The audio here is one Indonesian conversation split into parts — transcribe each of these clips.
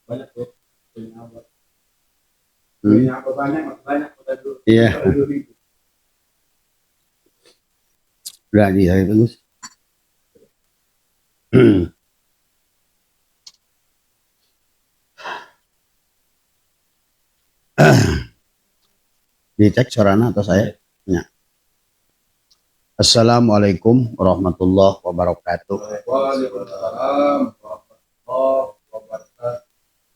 banyak tuh. Apa banyak, banyak udah dulu. Iya. Udah di hari bagus. Dicek suaranya atau saya? Ya. Assalamualaikum warahmatullahi wabarakatuh. Waalaikumsalam warahmatullahi wabarakatuh.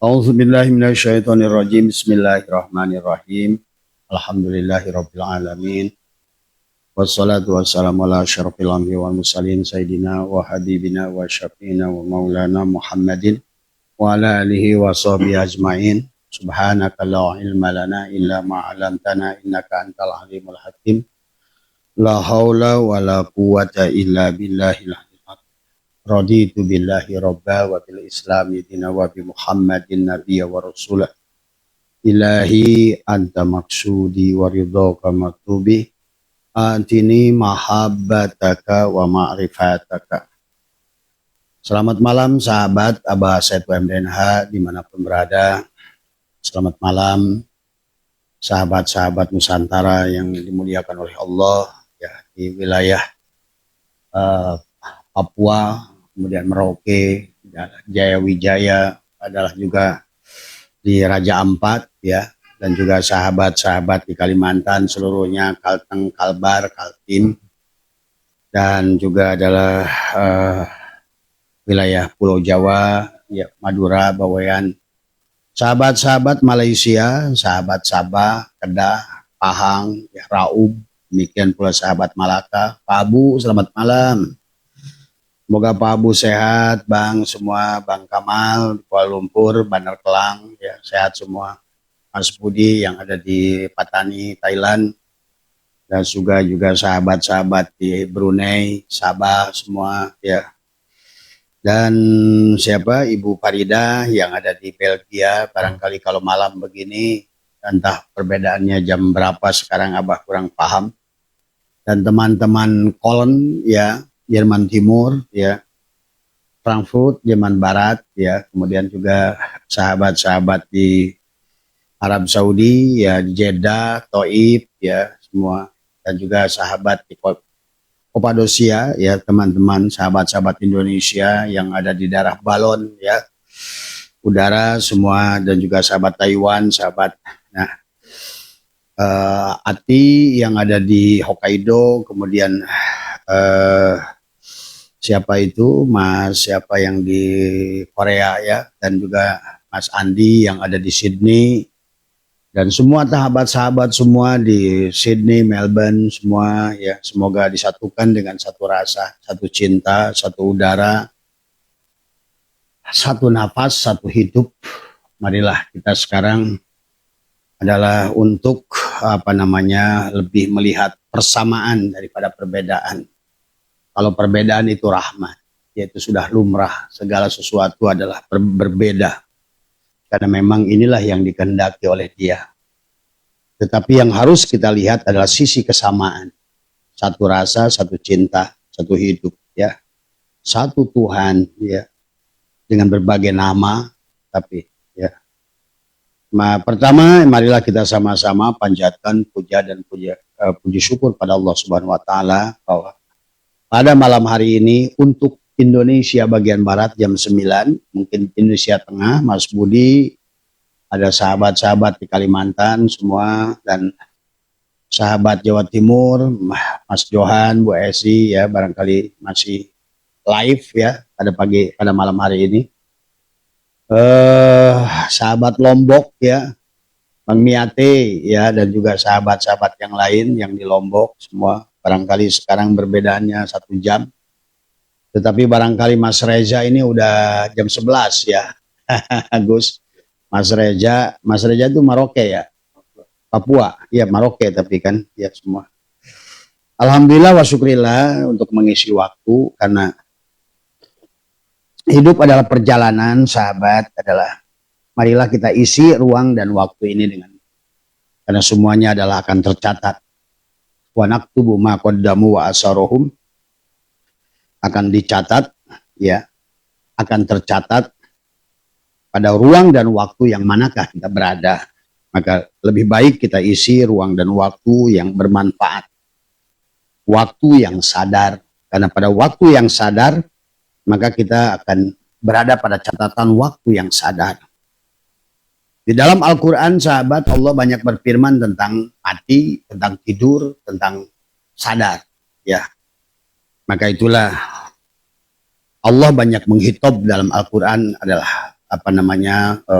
A'udzubillahi minasyaitonirrajim. Bismillahirrahmanirrahim. Alhamdulillahirabbil alamin. Wassalatu wassalamu ala asyrafil anbiya'i wal mursalin sayyidina wa habibina wa syafiina wa maulana Muhammadin wa ala alihi wa sahbihi ajmain. Subhanaka la ilma lana illa ma 'allamtana innaka antal alimul hakim. La haula wa la quwata illa billahil aliyyil azim. Raditu billahi rabba wa bil islami dina wa bi Muhammadin nabiyya wa rasulah. Ilahi anta maksudi wa ridhaka maktubi. Atini mahabbataka wa ma'rifataka. Selamat malam sahabat Abah Said UMDNH dimanapun berada. Selamat malam sahabat-sahabat Nusantara yang dimuliakan oleh Allah ya, di wilayah Papua, kemudian Merauke, Jaya Wijaya, adalah juga di Raja Ampat ya, dan juga sahabat-sahabat di Kalimantan seluruhnya, Kalteng, Kalbar, Kaltim, dan juga adalah wilayah Pulau Jawa, ya, Madura, Bawean, sahabat-sahabat Malaysia, sahabat Sabah, Kedah, Pahang, ya, Raub, demikian pula sahabat Malaka. Pak Abu, selamat malam. Semoga Pak Abu sehat, Bang semua, Bang Kamal, Kuala Lumpur, Bandar Kelang, ya, sehat semua. Mas Budi yang ada di Patani, Thailand, dan juga sahabat-sahabat di Brunei, Sabah semua, ya. Dan siapa Ibu Farida yang ada di Belgia, barangkali kalau malam begini, entah perbedaannya jam berapa sekarang Abah kurang paham. Dan teman-teman Köln ya, Jerman Timur ya, Frankfurt Jerman Barat ya, kemudian juga sahabat-sahabat di Arab Saudi ya, di Jeddah, Taif ya semua, dan juga sahabat di Kopadosia ya, teman-teman sahabat-sahabat Indonesia yang ada di daerah Balon ya, udara semua, dan juga sahabat Taiwan, sahabat Ati yang ada di Hokkaido, kemudian siapa itu Mas siapa yang di Korea ya, dan juga Mas Andi yang ada di Sydney, dan semua sahabat-sahabat semua di Sydney, Melbourne semua ya, semoga disatukan dengan satu rasa, satu cinta, satu udara, satu nafas, satu hidup. Marilah kita sekarang adalah untuk lebih melihat persamaan daripada perbedaan. Kalau perbedaan itu rahmat, yaitu sudah lumrah, segala sesuatu adalah berbeda. Karena memang inilah yang dikehendaki oleh Dia. Tetapi yang harus kita lihat adalah sisi kesamaan. Satu rasa, satu cinta, satu hidup ya. Satu Tuhan ya. Dengan berbagai nama, tapi ya. Pertama, marilah kita sama-sama panjatkan puja dan puji syukur pada Allah Subhanahu wa taala bahwa pada malam hari ini untuk Indonesia bagian barat jam 9, mungkin Indonesia Tengah, Mas Budi, ada sahabat-sahabat di Kalimantan semua, dan sahabat Jawa Timur, Mas Johan, Bu Esi ya, barangkali masih live ya pada malam hari ini. Sahabat Lombok ya, Bang Miate ya, dan juga sahabat-sahabat yang lain yang di Lombok semua. Barangkali sekarang berbedaannya 1 jam. Tetapi barangkali Mas Reza ini udah jam 11 ya. Gus. Mas Reza itu Maroke ya. Papua. Ya Maroke tapi kan ya semua. Alhamdulillah wa syukurillah untuk mengisi waktu, karena hidup adalah perjalanan, sahabat, adalah marilah kita isi ruang dan waktu ini dengan, karena semuanya adalah akan tercatat. Wa naktubu ma qaddamu wa asarohum, akan dicatat ya, akan tercatat pada ruang dan waktu yang manakah kita berada. Maka lebih baik kita isi ruang dan waktu yang bermanfaat. Waktu yang sadar. Karena pada waktu yang sadar, maka kita akan berada pada catatan waktu yang sadar. Di dalam Al-Quran, sahabat, Allah banyak berfirman tentang mati, tentang tidur, tentang sadar. Ya, maka itulah Allah banyak menghitob dalam Al-Quran adalah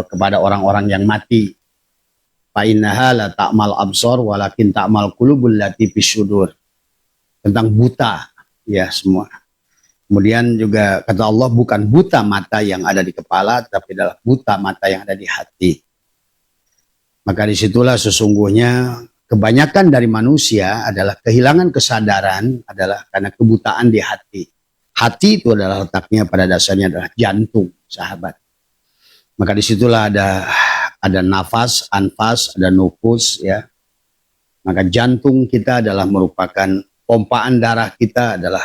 kepada orang-orang yang mati. Fa innaha la ta'mal absor walakin ta'mal qulubul lati fis-sudur. Tentang buta, ya semua. Kemudian juga kata Allah, bukan buta mata yang ada di kepala, tapi adalah buta mata yang ada di hati. Maka disitulah sesungguhnya kebanyakan dari manusia adalah kehilangan kesadaran adalah karena kebutaan di hati. Hati itu adalah letaknya pada dasarnya adalah jantung, sahabat. Maka disitulah ada nafas, anfas, ada nufus, ya. Maka jantung kita adalah merupakan pompaan darah kita adalah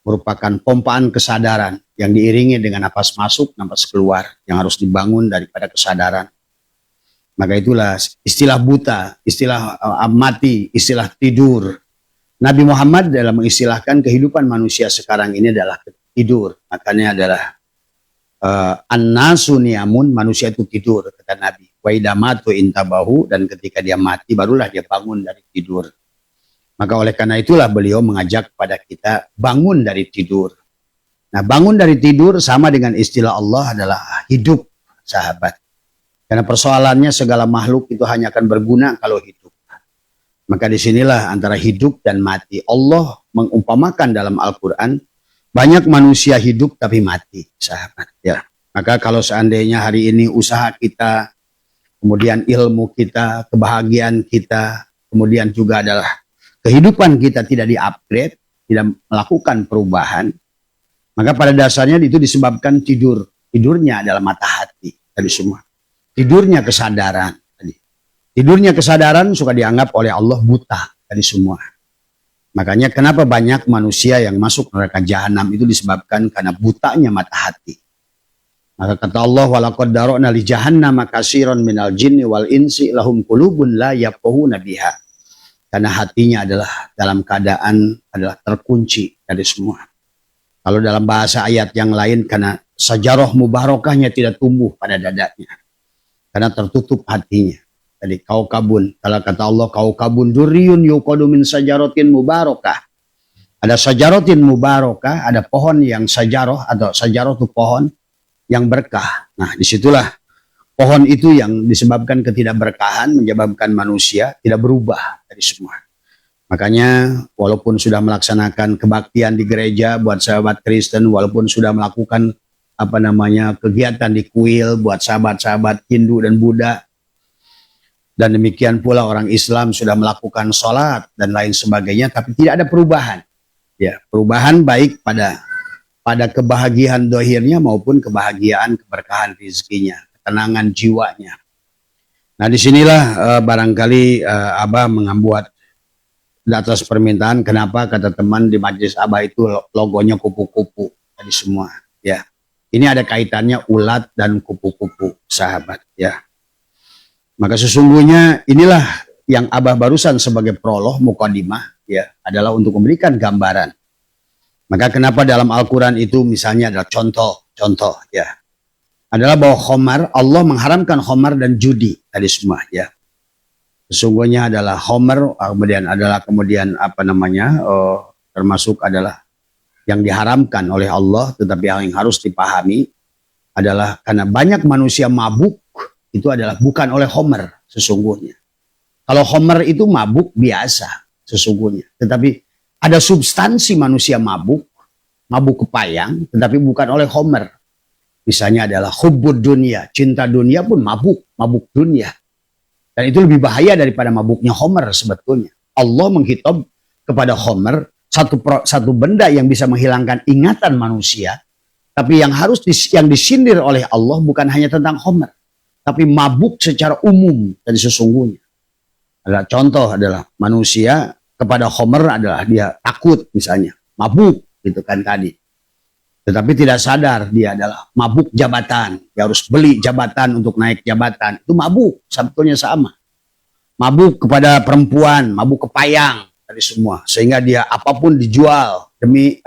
merupakan pompaan kesadaran yang diiringi dengan nafas masuk, nafas keluar yang harus dibangun daripada kesadaran. Maka itulah istilah buta, istilah mati, istilah tidur. Nabi Muhammad dalam mengistilahkan kehidupan manusia sekarang ini adalah tidur. Makanya adalah an-nasu niyamun, manusia itu tidur, kata Nabi. Wa idza matu intabahu, dan ketika dia mati barulah dia bangun dari tidur. Maka oleh karena itulah beliau mengajak kepada kita bangun dari tidur. Nah, bangun dari tidur sama dengan istilah Allah adalah hidup, sahabat. Karena persoalannya segala makhluk itu hanya akan berguna kalau hidup. Maka disinilah antara hidup dan mati. Allah mengumpamakan dalam Al-Quran, banyak manusia hidup tapi mati, sahabat. Ya. Maka kalau seandainya hari ini usaha kita, kemudian ilmu kita, kebahagiaan kita, kemudian juga adalah kehidupan kita tidak di-upgrade, tidak melakukan perubahan, maka pada dasarnya itu disebabkan tidur. Tidurnya adalah mata hati tadi semua. Tidurnya kesadaran tadi. Tidurnya kesadaran suka dianggap oleh Allah buta tadi semua. Makanya kenapa banyak manusia yang masuk neraka jahanam itu disebabkan karena butanya mata hati. Maka kata Allah, walaqad dara'na li jahannama katsiran minal jinni wal insi lahum qulubun la yafqahuna biha. Karena hatinya adalah dalam keadaan adalah terkunci dari semua. Kalau dalam bahasa ayat yang lain, karena sajarah mubarakahnya tidak tumbuh pada dadanya. Karena tertutup hatinya. Jadi kaukabun, kalau kata Allah kaukabun durriyun yuqadu min sajaratin mubarakah. Ada sajaratin mubarakah, ada pohon yang sajarah atau sajarah itu pohon yang berkah. Nah, disitulah pohon itu yang disebabkan ketidakberkahan menyebabkan manusia tidak berubah dari semua. Makanya walaupun sudah melaksanakan kebaktian di gereja buat sahabat Kristen, walaupun sudah melakukan kegiatan di kuil buat sahabat-sahabat Hindu dan Buddha, dan demikian pula orang Islam sudah melakukan sholat dan lain sebagainya, tapi tidak ada perubahan. Ya, perubahan baik pada kebahagiaan dohirnya maupun kebahagiaan keberkahan rezekinya, ketenangan jiwanya. Nah, disinilah barangkali Abah membuat di atas permintaan. Kenapa kata teman di majelis Abah itu logonya kupu-kupu tadi semua, ya. Ini ada kaitannya ulat dan kupu-kupu, sahabat, ya. Maka sesungguhnya inilah yang Abah barusan sebagai prolog mukadimah, ya, adalah untuk memberikan gambaran. Maka kenapa dalam Al-Quran itu misalnya adalah contoh, ya, adalah bahwa khamar, Allah mengharamkan khamar dan judi tadi semua, ya. Sesungguhnya adalah khamar, kemudian termasuk adalah yang diharamkan oleh Allah, tetapi yang harus dipahami adalah karena banyak manusia mabuk itu adalah bukan oleh khamar sesungguhnya. Kalau khamar itu mabuk biasa sesungguhnya, tetapi ada substansi manusia mabuk kepayang, tetapi bukan oleh khamar. Misalnya adalah hubbud dunia, cinta dunia pun mabuk dunia. Dan itu lebih bahaya daripada mabuknya khamar sebetulnya. Allah menghitab kepada khamar satu benda yang bisa menghilangkan ingatan manusia, tapi yang yang disindir oleh Allah bukan hanya tentang khamar, tapi mabuk secara umum dan sesungguhnya. Adalah contoh adalah manusia kepada khamar adalah dia takut misalnya, mabuk gitu kan tadi. Tetapi tidak sadar dia adalah mabuk jabatan. Dia harus beli jabatan untuk naik jabatan. Itu mabuk, sebetulnya sama. Mabuk kepada perempuan, mabuk kepayang dari semua. Sehingga dia apapun dijual demi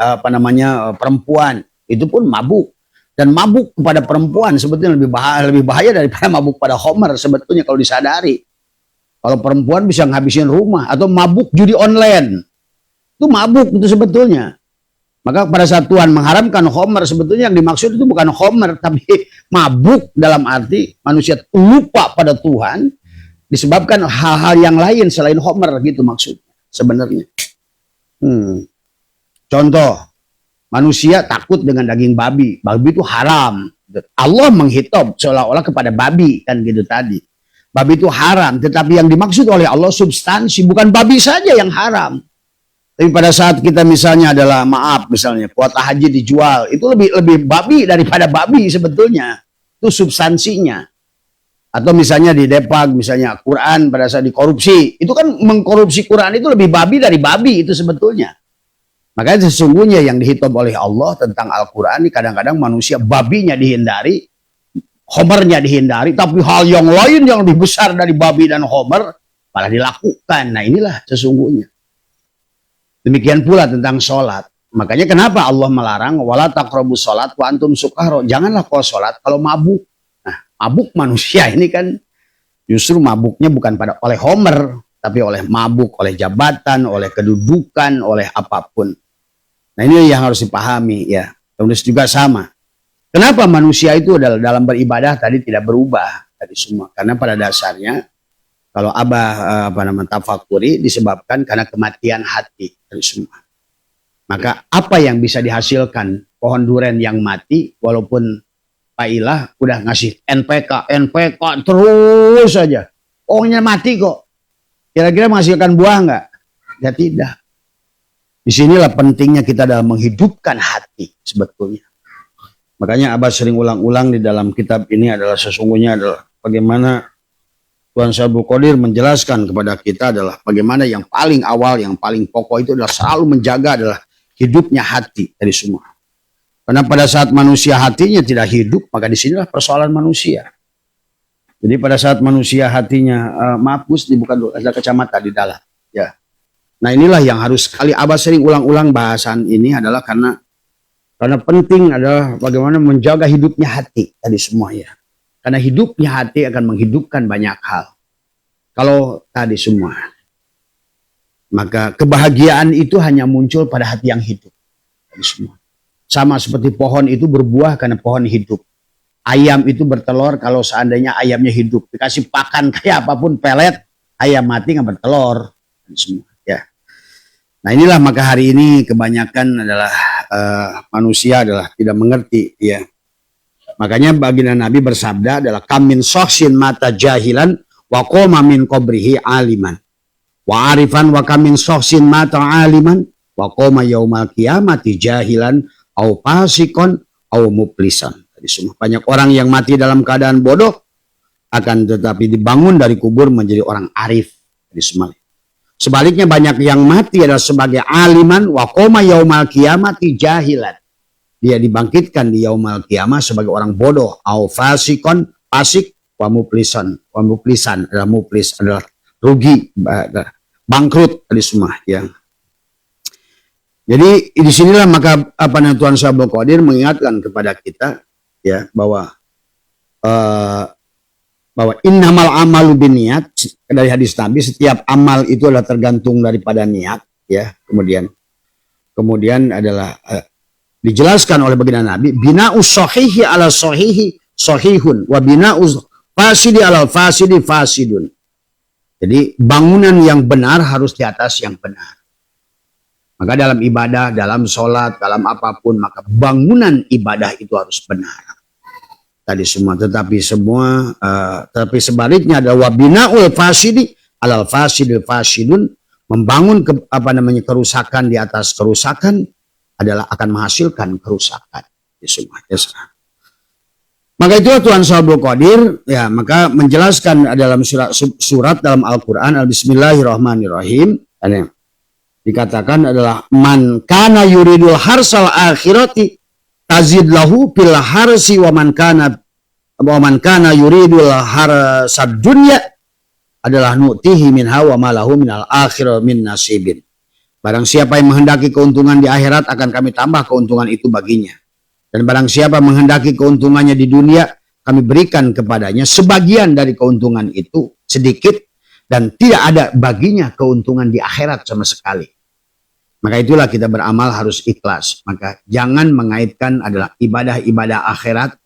perempuan. Itu pun mabuk. Dan mabuk kepada perempuan sebetulnya lebih bahaya daripada mabuk pada Homer sebetulnya kalau disadari. Kalau perempuan bisa ngabisin rumah. Atau mabuk judi online. Itu mabuk itu sebetulnya. Maka pada saat Tuhan mengharamkan Homer, sebetulnya yang dimaksud itu bukan Homer, tapi mabuk dalam arti manusia lupa pada Tuhan disebabkan hal-hal yang lain selain Homer gitu maksudnya sebenarnya. Contoh, manusia takut dengan daging babi. Babi itu haram. Allah menghitop seolah-olah kepada babi kan gitu tadi. Babi itu haram, tetapi yang dimaksud oleh Allah substansi, bukan babi saja yang haram. Tapi pada saat kita misalnya adalah misalnya kuota haji dijual, itu lebih babi daripada babi sebetulnya. Itu substansinya. Atau misalnya di Depag, misalnya Quran pada saat dikorupsi, itu kan mengkorupsi Quran itu lebih babi dari babi itu sebetulnya. Makanya sesungguhnya yang dihitung oleh Allah tentang Al-Quran ini kadang-kadang manusia babinya dihindari, Homernya dihindari, tapi hal yang lain yang lebih besar dari babi dan Homer malah dilakukan. Nah inilah sesungguhnya. Demikian pula tentang sholat. Makanya kenapa Allah melarang wala taqrabus sholat wa antum sukaro. Janganlah kau sholat kalau mabuk. Nah, mabuk manusia ini kan justru mabuknya bukan oleh Homer, tapi oleh mabuk, oleh jabatan, oleh kedudukan, oleh apapun. Nah ini yang harus dipahami ya. Terus juga sama. Kenapa manusia itu dalam beribadah tadi tidak berubah tadi semua? Karena pada dasarnya kalau tafakuri disebabkan karena kematian hati dari semua. Maka apa yang bisa dihasilkan pohon duren yang mati walaupun Pak Ilah udah ngasih NPK terus saja. Pohonnya mati kok. Kira-kira menghasilkan buah enggak? Ya tidak. Disinilah pentingnya kita dalam menghidupkan hati sebetulnya. Makanya Abah sering ulang-ulang di dalam kitab ini adalah sesungguhnya adalah bagaimana Tuhan Syabul Qadir menjelaskan kepada kita adalah bagaimana yang paling awal, yang paling pokok itu adalah selalu menjaga adalah hidupnya hati dari semua. Karena pada saat manusia hatinya tidak hidup, maka disinilah persoalan manusia. Jadi pada saat manusia hatinya mampus, dibuka dulu, ada kacamata di dalam. Ya. Nah inilah yang harus sekali Abah sering ulang-ulang bahasan ini adalah karena penting adalah bagaimana menjaga hidupnya hati tadi semua ya. Karena hidupnya hati akan menghidupkan banyak hal. Kalau tadi semua. Maka kebahagiaan itu hanya muncul pada hati yang hidup. Tadi semua. Sama seperti pohon itu berbuah karena pohon hidup. Ayam itu bertelur kalau seandainya ayamnya hidup. Dikasih pakan kayak apapun pelet, ayam mati nggak bertelur. Tadi semua. Ya. Nah inilah maka hari ini kebanyakan adalah manusia adalah tidak mengerti ya. Makanya baginda Nabi bersabda adalah kamin sohsin mata jahilan wa qoma min qabrihi aliman wa arifan wa kamin sohsin mata aliman wa qoma yaumal qiyamati jahilan au fasikon au muplisan. Jadi semua banyak orang yang mati dalam keadaan bodoh akan tetapi dibangun dari kubur menjadi orang arif. Jadi semua. Sebaliknya banyak yang mati adalah sebagai aliman wa qoma yaumal qiyamati jahilan. Dia dibangkitkan di yaumal qiyamah sebagai orang bodoh. Au fasikon, fasik, wa muplisan. Wa muplisan adalah muplis adalah rugi, bangkrut tadi semua ya. Jadi di sinilah maka Tuhan Syabul Qadir mengingatkan kepada kita ya bahwa innamal amalu biniat, dari hadis Nabi setiap amal itu adalah tergantung daripada niat ya. Kemudian adalah dijelaskan oleh baginda Nabi, bina'us sahihi ala sahihi sahihun wa bina'us fasidi ala fasidi fasidun. Jadi bangunan yang benar harus di atas yang benar. Maka dalam ibadah, dalam sholat, dalam apapun, maka bangunan ibadah itu harus benar. Tadi semua, tetapi sebaliknya adalah wa bina'ul fasidi ala fasidi fasidun, membangun kerusakan di atas kerusakan adalah akan menghasilkan kerusakan di semua. Maka itu Tuhan Syabul Qadir ya, maka menjelaskan dalam surat dalam Al-Qur'an Bismillahirrahmanirrahim dikatakan adalah man kana yuridul harsal akhirati tazid lahu fil harsi wa man kana yuridul harsad dunya adalah nu'tihi minha wa ma lahu minal akhirah min nasibin. Barang siapa yang menghendaki keuntungan di akhirat akan kami tambah keuntungan itu baginya. Dan barang siapa menghendaki keuntungannya di dunia, kami berikan kepadanya sebagian dari keuntungan itu sedikit dan tidak ada baginya keuntungan di akhirat sama sekali. Maka itulah kita beramal harus ikhlas. Maka jangan mengaitkan adalah ibadah-ibadah akhirat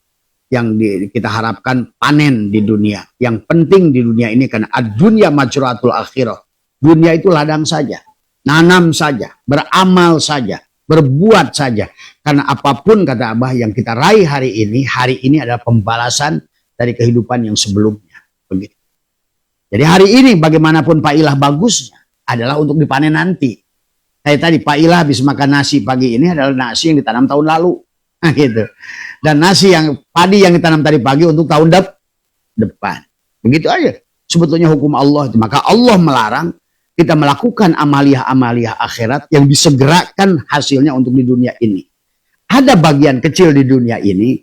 yang kita harapkan panen di dunia. Yang penting di dunia ini karena ad-dunya majratul akhirah. Dunia itu ladang saja. Nanam saja, beramal saja, berbuat saja. Karena apapun kata Abah yang kita raih hari ini adalah pembalasan dari kehidupan yang sebelumnya. Begitu. Jadi hari ini bagaimanapun Pak Ilah bagusnya adalah untuk dipanen nanti. Kayak tadi Pak Ilah habis makan nasi pagi ini adalah nasi yang ditanam tahun lalu. Nah, gitu. Dan nasi yang padi yang ditanam tadi pagi untuk tahun depan. Begitu aja. Sebetulnya hukum Allah. Maka Allah melarang kita melakukan amaliyah-amaliyah akhirat yang disegerakan hasilnya untuk di dunia ini. Ada bagian kecil di dunia ini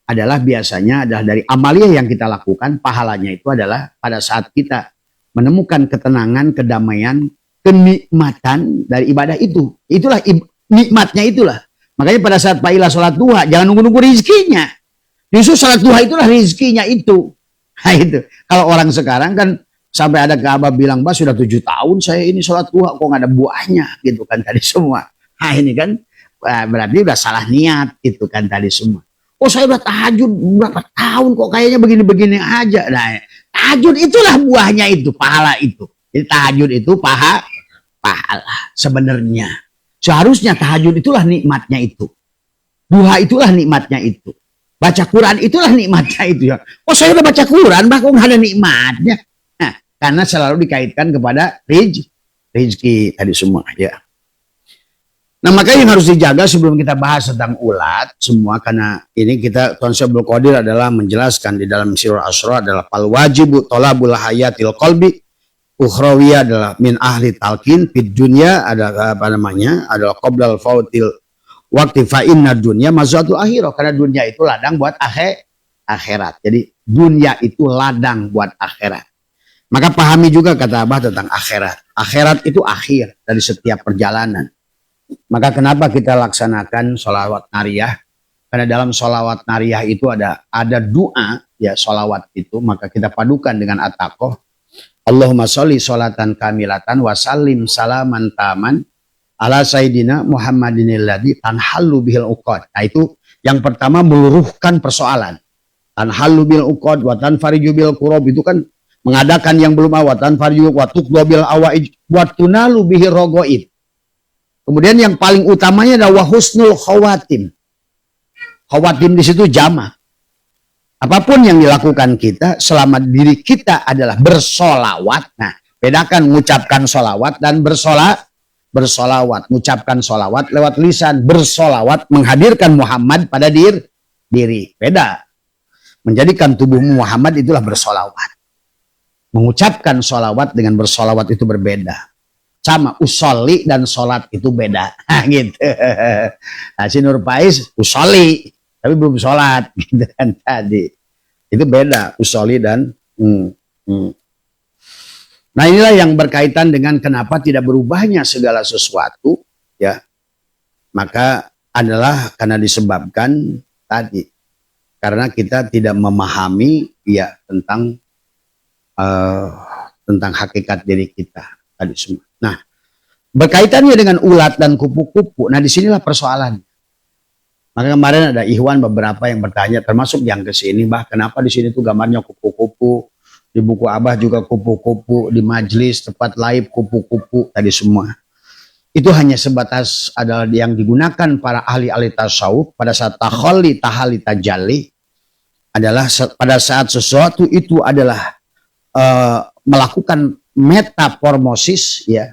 adalah biasanya adalah dari amaliyah yang kita lakukan, pahalanya itu adalah pada saat kita menemukan ketenangan, kedamaian, kenikmatan dari ibadah itu. Itulah nikmatnya itulah. Makanya pada saat Pak Ilah sholat duha, jangan nunggu-nunggu rizkinya. Justru sholat duha itulah rizkinya itu. Nah itu. Kalau orang sekarang kan sampai ada ke Abah bilang, Bah sudah 7 tahun saya ini sholat duha, kok nggak ada buahnya gitu kan tadi semua. Nah ini kan berarti udah salah niat gitu kan tadi semua. Oh saya udah tahajud berapa tahun kok kayaknya begini-begini aja. Nah tahajud itulah buahnya itu, pahala itu. Jadi tahajud itu pahala sebenarnya. Seharusnya tahajud itulah nikmatnya itu. Duha itulah nikmatnya itu. Baca Quran itulah nikmatnya itu ya. Oh saya udah baca Quran, bah kok nggak ada nikmatnya. Nah, karena selalu dikaitkan kepada rezeki tadi semua ya. Nah makanya yang harus dijaga sebelum kita bahas tentang ulat semua, karena ini kita konsep Qadir adalah menjelaskan di dalam Sirul Asra adalah fal wajibu thalabul hayatil qalbi, ukhrawiyah adalah min ahli talqin, fid dunya adalah apa namanya adalah qoblal fautil waqti fa inna dunya mazatu akhirah, karena dunia itu ladang buat akhirat. Jadi dunia itu ladang buat akhirat. Maka pahami juga kata Abah tentang akhirat. Akhirat itu akhir dari setiap perjalanan. Maka kenapa kita laksanakan sholawat nariyah? Karena dalam sholawat nariyah itu ada doa ya sholawat itu. Maka kita padukan dengan at-taqoh. Allahumma sholli sholatan kamilatan wa sallim salaman taman ala sayyidina Muhammadinil ladzi tanhallu bihil uqad. Nah itu yang pertama meluruhkan persoalan. Tanhallu bil uqad wa tanfariju bil kurab itu kan mengadakan yang belum awatan farju wa tuqdabil awaij wa tunalu bihi rogoid. Kemudian yang paling utamanya adalah husnul khawatim. Khawatim di situ jamak. Apapun yang dilakukan kita selama diri kita adalah bersolawat. Nah, bedakan mengucapkan solawat dan bersolawat. Mengucapkan solawat lewat lisan, bersolawat menghadirkan Muhammad pada diri. Beda. Menjadikan tubuhmu Muhammad itulah bersolawat. Mengucapkan solawat dengan bersolawat itu berbeda. Sama usolli dan solat itu beda. Nah, gitu. Nah, si Nur Faiz usolli tapi belum solat gitu kan tadi. Itu beda usolli dan Nah inilah yang berkaitan dengan kenapa tidak berubahnya segala sesuatu ya. Maka adalah karena disebabkan tadi karena kita tidak memahami ya tentang hakikat diri kita tadi semua. Nah, berkaitannya dengan ulat dan kupu-kupu. Nah, disinilah persoalan. Maka kemarin ada Ikhwan beberapa yang bertanya, termasuk yang ke sini, Bah, kenapa di sini tuh gambarnya kupu-kupu? Di buku Abah juga kupu-kupu, di majelis tempat laib kupu-kupu tadi semua. Itu hanya sebatas adalah yang digunakan para ahli-ahli tasawuf pada saat tahalli tajalli adalah pada saat sesuatu itu adalah melakukan metaformosis ya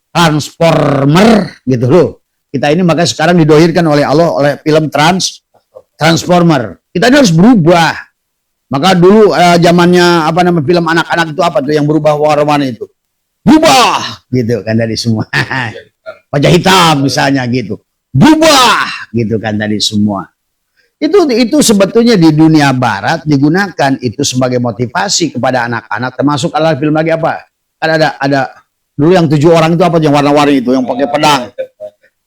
transformer gitu loh. Kita ini maka sekarang didohirkan oleh Allah oleh film Transformer. Kita ini harus berubah. Maka dulu zamannya apa namanya film anak-anak itu apa tuh yang berubah warna itu? Berubah gitu kan dari semua. Wajah hitam misalnya gitu. Berubah gitu kan tadi semua. Itu sebetulnya di dunia barat digunakan itu sebagai motivasi kepada anak-anak, termasuk adalah film lagi apa? Kan ada dulu yang 7 orang itu apa yang warna-warni itu yang pakai pedang.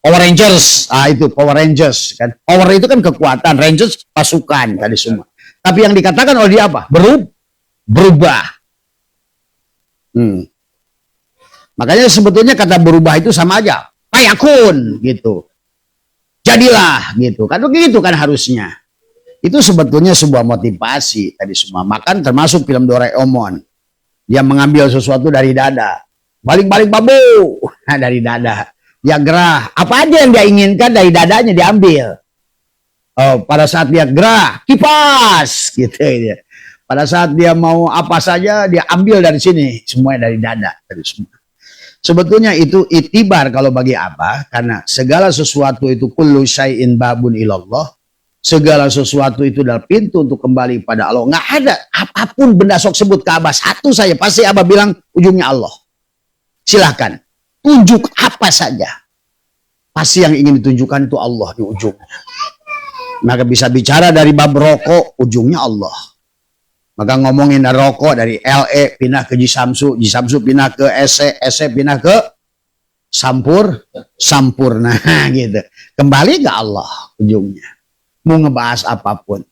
Power Rangers, itu Power Rangers kan. Power itu kan kekuatan, Rangers pasukan tadi semua. Tapi yang dikatakan oleh dia apa? Berubah. Makanya sebetulnya kata berubah itu sama aja. Fayakun gitu. Jadilah gitu. Kan begitu kan harusnya. Itu sebetulnya sebuah motivasi tadi semua. Makan termasuk film Doraemon. Dia mengambil sesuatu dari dada. Balik-balik babu. Nah, dari dada. Dia gerah. Apa aja yang dia inginkan dari dadanya diambil. Oh, pada saat dia gerah, kipas gitu ya. Pada saat dia mau apa saja dia ambil dari sini, semuanya dari dada dari semua. Sebetulnya itu itibar kalau bagi apa? Karena segala sesuatu itu kullu syai'in babun ilallah. Segala sesuatu itu adalah pintu untuk kembali pada Allah. Nggak ada apapun benda sok sebut ke Abah satu saja pasti Abah bilang ujungnya Allah. Silahkan tunjuk apa saja. Pasti yang ingin ditunjukkan itu Allah di ujungnya. Maka bisa bicara dari bab rokok, ujungnya Allah. Maka ngomongin dari rokok, dari LE pindah ke Jisamsu, Jisamsu pindah ke SE, SE pindah ke Sampurna gitu. Kembali ke Allah ujungnya. Mau ngebahas apapun.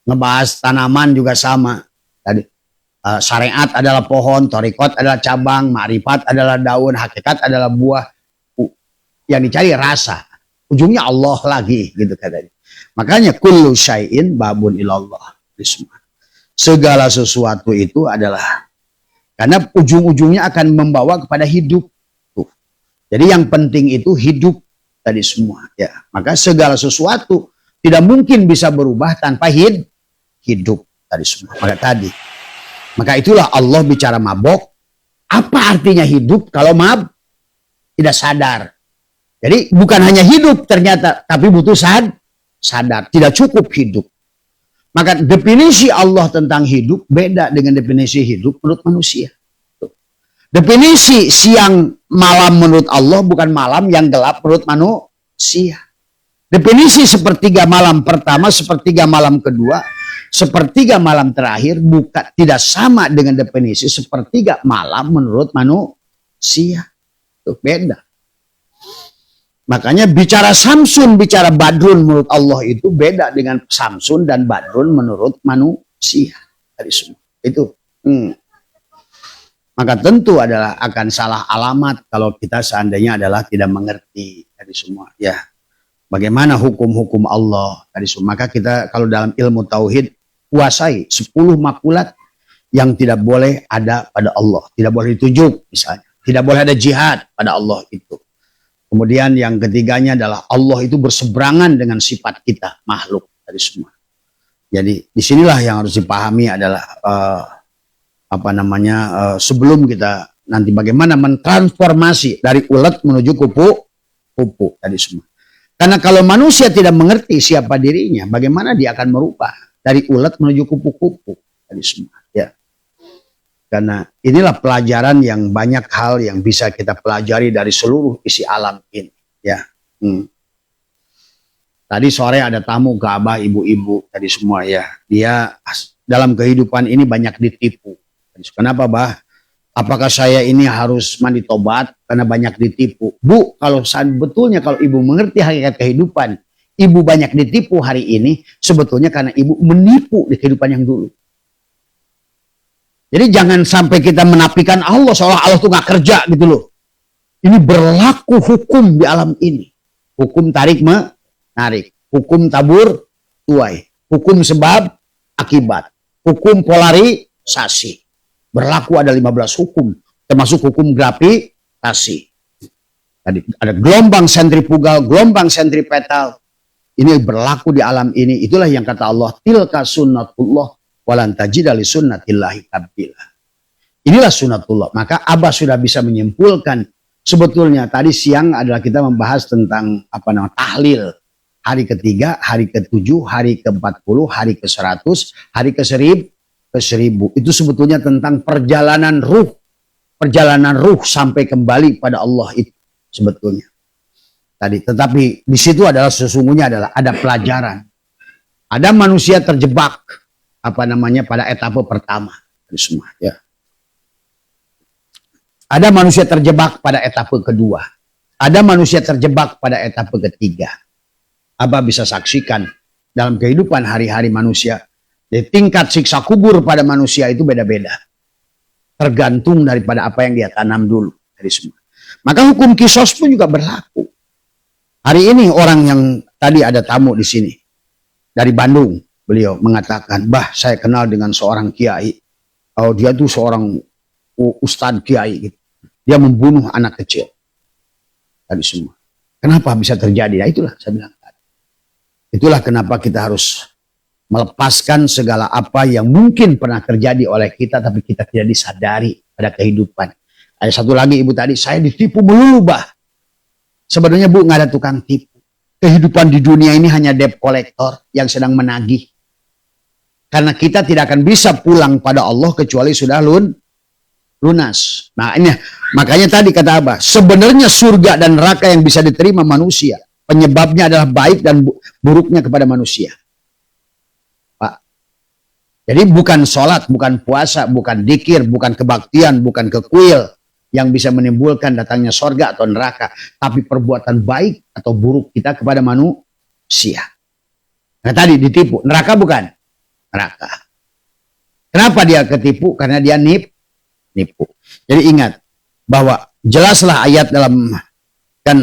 Ngebahas tanaman juga sama. Tadi syariat adalah pohon, thariqat adalah cabang, ma'rifat adalah daun, hakikat adalah buah. Yang dicari rasa. Ujungnya Allah lagi gitu katanya. Makanya kullu syai'in babun ilallah. Segala sesuatu itu adalah karena ujung-ujungnya akan membawa kepada hidup. Tuh. Jadi yang penting itu hidup tadi semua ya. Maka segala sesuatu tidak mungkin bisa berubah tanpa hidup tadi semua. Maka itulah Allah bicara mabok. Apa artinya hidup kalau tidak sadar? Jadi bukan hanya hidup ternyata, tapi butuh sadar. Tidak cukup hidup. Maka definisi Allah tentang hidup beda dengan definisi hidup menurut manusia. Definisi siang malam menurut Allah bukan malam yang gelap menurut manusia. Definisi sepertiga malam pertama, sepertiga malam kedua, sepertiga malam terakhir tidak sama dengan definisi sepertiga malam menurut manusia. Itu beda. Makanya bicara Samsun, bicara Badrun menurut Allah itu beda dengan Samsun dan Badrun menurut manusia. Tadi semua. Itu. Maka tentu adalah akan salah alamat kalau kita seandainya adalah tidak mengerti tadi semua. Ya. Bagaimana hukum-hukum Allah tadi semua. Maka kita kalau dalam ilmu tauhid kuasai 10 makulat yang tidak boleh ada pada Allah. Tidak boleh ditunjuk misalnya. Tidak boleh ada jihad pada Allah itu. Kemudian yang ketiganya adalah Allah itu berseberangan dengan sifat kita makhluk tadi semua. Jadi disinilah yang harus dipahami adalah sebelum kita nanti bagaimana mentransformasi dari ulet menuju kupu tadi semua. Karena kalau manusia tidak mengerti siapa dirinya, bagaimana dia akan merubah dari ulet menuju kupu-kupu tadi semua. Ya. Karena inilah pelajaran yang banyak hal yang bisa kita pelajari dari seluruh isi alam ini. Ya. Tadi sore ada tamu ke Abah, ibu-ibu tadi semua ya. Dia dalam kehidupan ini banyak ditipu. Kenapa Bah? Apakah saya ini harus mandi tobat karena banyak ditipu? Bu, kalau sebetulnya kalau ibu mengerti hakikat kehidupan, ibu banyak ditipu hari ini, sebetulnya karena ibu menipu di kehidupan yang dulu. Jadi jangan sampai kita menafikan Allah seolah Allah tuh gak kerja gitu loh. Ini berlaku hukum di alam ini. Hukum tarik menarik. Hukum tabur tuai. Hukum sebab akibat. Hukum polarisasi. Berlaku ada 15 hukum. Termasuk hukum gravitasi. Tadi ada gelombang sentrifugal, gelombang sentripetal. Ini berlaku di alam ini. Itulah yang kata Allah. Tilka sunnatullah. Walan tajida li sunnatillahi tabdila. Inilah sunnatullah. Maka Abah sudah bisa menyimpulkan sebetulnya tadi siang adalah kita membahas tentang tahlil. Hari ketiga, hari ke-7, hari ke-40, hari ke-100, hari ke-1000. Itu sebetulnya tentang perjalanan ruh. Perjalanan ruh sampai kembali pada Allah itu sebetulnya. tadi. Tetapi di situ adalah sesungguhnya adalah ada pelajaran. Ada manusia terjebak pada etapa pertama. Semua, ya. Ada manusia terjebak pada etapa kedua. Ada manusia terjebak pada etapa ketiga. Abah bisa saksikan dalam kehidupan hari-hari manusia, di tingkat siksa kubur pada manusia itu beda-beda. Tergantung daripada apa yang dia tanam dulu. Dari semua. Maka hukum kisos pun juga berlaku. Hari ini orang yang tadi ada tamu di sini dari Bandung, beliau mengatakan, "Bah, saya kenal dengan seorang kiai. Oh, dia tuh seorang ustadz kiai gitu. Dia membunuh anak kecil." Tadi semua. Kenapa bisa terjadi? Nah, itulah saya bilang. Itulah kenapa kita harus melepaskan segala apa yang mungkin pernah terjadi oleh kita, tapi kita tidak disadari pada kehidupan. Ada satu lagi ibu tadi, saya ditipu melulu, bah. Sebenarnya bu, nggak ada tukang tipu. Kehidupan di dunia ini hanya debt collector yang sedang menagih. Karena kita tidak akan bisa pulang pada Allah kecuali sudah lunas. Nah ini makanya tadi kata Abah, sebenarnya surga dan neraka yang bisa diterima manusia, penyebabnya adalah baik dan buruknya kepada manusia. Pak. Jadi bukan sholat, bukan puasa, bukan dikir, bukan kebaktian, bukan kekuil yang bisa menimbulkan datangnya surga atau neraka, tapi perbuatan baik atau buruk kita kepada manusia. Nah tadi ditipu, neraka bukan? Neraka. Kenapa dia ketipu? Karena dia nipu. Jadi ingat bahwa jelaslah ayat dalam, kan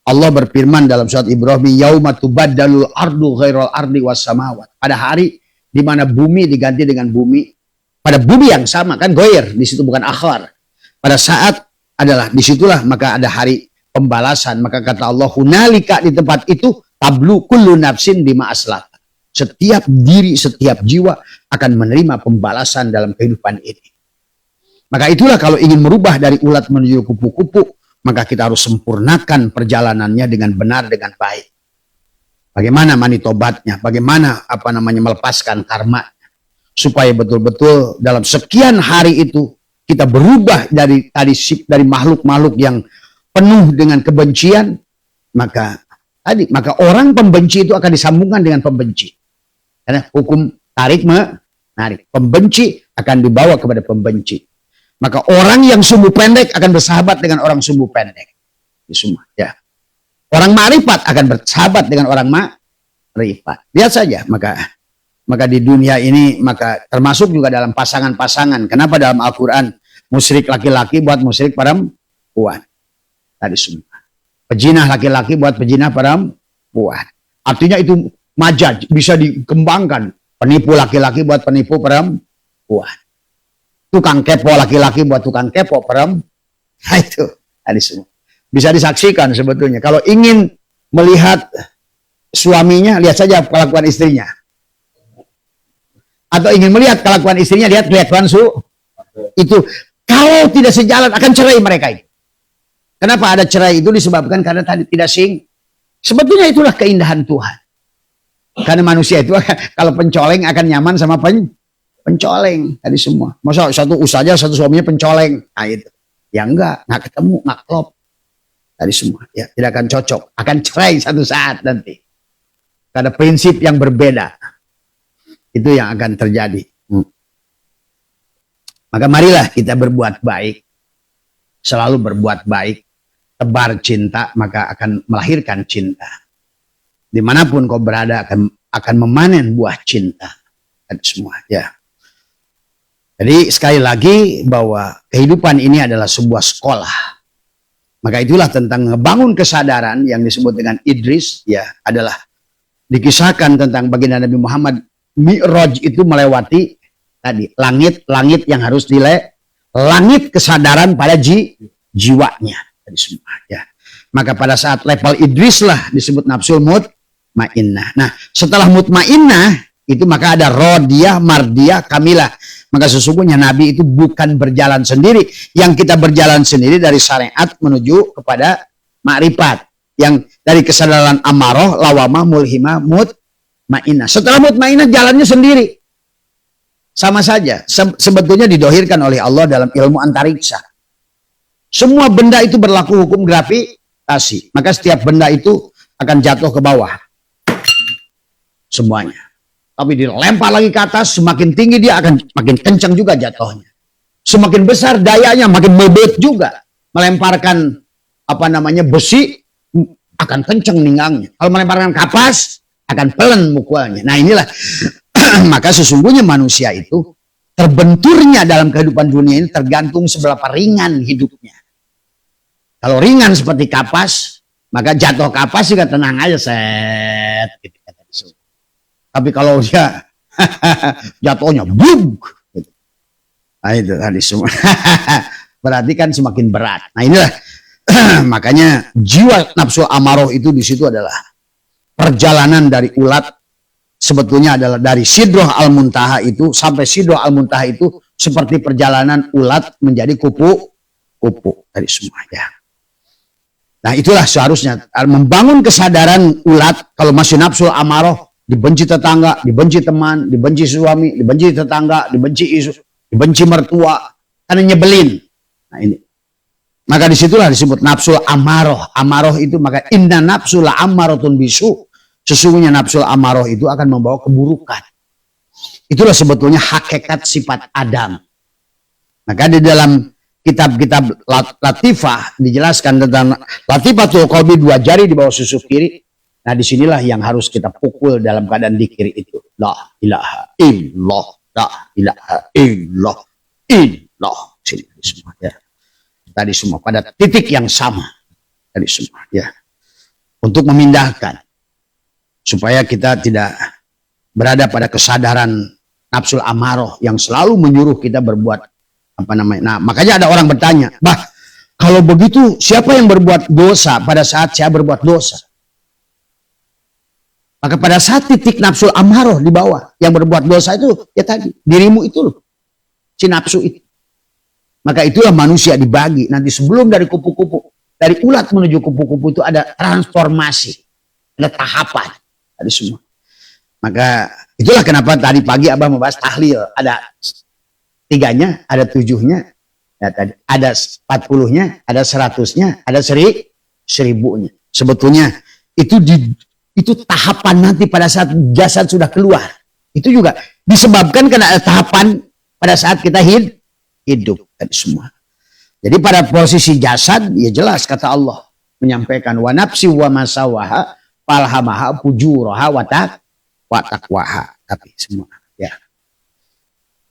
Allah berfirman dalam surat Ibrahim, yauma tubaddalul ardu ghairal ardi was samawat. Pada hari di mana bumi diganti dengan bumi, pada bumi yang sama, kan goyer, di situ bukan akhir. Pada saat adalah disitulah maka ada hari pembalasan. Maka kata Allah, hunalika, di tempat itu tablu kullu nafsin bima aslat. Setiap diri, setiap jiwa akan menerima pembalasan dalam kehidupan ini. Maka itulah kalau ingin merubah dari ulat menuju kupu-kupu, maka kita harus sempurnakan perjalanannya dengan benar, dengan baik. Bagaimana manitobatnya, bagaimana melepaskan karma, supaya betul-betul dalam sekian hari itu kita berubah dari makhluk-makhluk yang penuh dengan kebencian, maka orang pembenci itu akan disambungkan dengan pembenci. Karena hukum tarik menarik, pembenci akan dibawa kepada pembenci. Maka orang yang sumbu pendek akan bersahabat dengan orang sumbu pendek. Itu semua, ya. Orang ma'rifat akan bersahabat dengan orang ma'rifat. Lihat saja, maka di dunia ini, maka termasuk juga dalam pasangan-pasangan. Kenapa dalam Al-Quran musyrik laki-laki buat musyrik perempuan? Tadi semua. Pejinah laki-laki buat pejinah perempuan. Artinya itu majaz, bisa dikembangkan. Penipu laki-laki buat penipu perempuan. Tukang kepo laki-laki buat tukang kepo perempuan. Nah itu tadi semua. Bisa disaksikan sebetulnya. Kalau ingin melihat suaminya, lihat saja kelakuan istrinya. Atau ingin melihat kelakuan istrinya, lihat kelakuan itu. Kalau tidak sejalan akan cerai mereka itu. Kenapa ada cerai itu? Disebabkan karena tadi tidak sebetulnya itulah keindahan Tuhan. Karena manusia itu kalau pencoleng akan nyaman sama pencoleng tadi semua. Masa satu usahanya satu suaminya pencoleng, nah itu. Ya enggak ketemu, nggak klop. Tadi semua, ya tidak akan cocok, akan cerai satu saat nanti. Karena prinsip yang berbeda. Itu yang akan terjadi. Maka marilah kita berbuat baik. Selalu berbuat baik. Tebar cinta, maka akan melahirkan cinta. Dimanapun kau berada akan memanen buah cinta. Dan semua, ya. Jadi sekali lagi bahwa kehidupan ini adalah sebuah sekolah. Maka itulah tentang ngebangun kesadaran yang disebut dengan Idris, ya, adalah dikisahkan tentang baginda Nabi Muhammad. Mi'raj itu melewati tadi langit yang harus langit kesadaran pada jiwanya tadi semua, ya. Maka pada saat level Idris lah disebut nafsul mutmainnah. Nah, setelah mutmainnah itu maka ada rodiyah, mardiyah, kamilah. Maka sesungguhnya Nabi itu bukan berjalan sendiri. Yang kita berjalan sendiri dari syariat menuju kepada makrifat. Yang dari kesadaran amarah, lawamah, mulhimah, mutmainnah. Setelah mutmainnah jalannya sendiri. Sama saja. Sebetulnya didohirkan oleh Allah dalam ilmu antariksa. Semua benda itu berlaku hukum gravitasi. gravitasi. Maka setiap benda itu akan jatuh ke bawah. Semuanya. Tapi dilempar lagi ke atas, semakin tinggi dia akan makin kencang juga jatuhnya. Semakin besar dayanya, makin bebet juga. Melemparkan besi, akan kencang ninggangnya. Kalau melemparkan kapas, akan pelan mukulnya. Nah inilah, maka sesungguhnya manusia itu terbenturnya dalam kehidupan dunia ini tergantung seberapa ringan hidupnya. Kalau ringan seperti kapas, maka jatuh kapas juga tenang aja, set. Gitu. Tapi kalau dia jatuhnya blug, gitu. Nah itu tadi semua. Berarti kan semakin berat. Nah inilah makanya jiwa nafsu amaroh itu di situ adalah perjalanan dari ulat, sebetulnya adalah dari Sidroh Al-Muntaha itu sampai Sidroh Al-Muntaha itu seperti perjalanan ulat menjadi kupu-kupu dari semua ya. Nah itulah seharusnya membangun kesadaran ulat kalau masih nafsu amaroh, dibenci tetangga, dibenci teman, dibenci suami, dibenci tetangga, dibenci isu, dibenci mertua, karena nyebelin. Nah ini. Maka disitulah disebut nafsul amaroh. Amaroh itu maka inna nafsul amarohtun bisu. Sesungguhnya nafsul amaroh itu akan membawa keburukan. Itulah sebetulnya hakikat sifat Adam. Maka di dalam kitab-kitab latifah dijelaskan tentang latifatul qalbi, 2 jari di bawah susuk kiri. Nah disinilah yang harus kita pukul dalam keadaan dikir itu. La ilaha illallah, la ilaha illallah, illallah. Sini semua ya. Tadi semua pada titik yang sama. Tadi semua ya. Untuk memindahkan. Supaya kita tidak berada pada kesadaran nafsul amaroh yang selalu menyuruh kita berbuat Nah makanya ada orang bertanya, bah kalau begitu siapa yang berbuat dosa pada saat saya berbuat dosa? Maka pada saat titik nafsul amaroh di bawah, yang berbuat dosa itu, ya tadi, dirimu itu loh. Si nafsu itu. Maka itulah manusia dibagi. Nanti sebelum dari kupu-kupu, dari ulat menuju kupu-kupu itu ada transformasi. Ada tahapan. Ada semua. Maka itulah kenapa tadi pagi Abah membahas tahlil. Ada 3-nya, ada 7-nya, ya, tadi, ada 40-nya, ada 100-nya, ada 1000-nya. Sebetulnya itu tahapan nanti pada saat jasad sudah keluar. Itu juga disebabkan karena ada tahapan pada saat kita hidup dan semua. Jadi pada posisi jasad ya jelas kata Allah menyampaikan wa nafsi wa masawaha falhamaha fujuraha wa taqwaha. Tapi semua ya.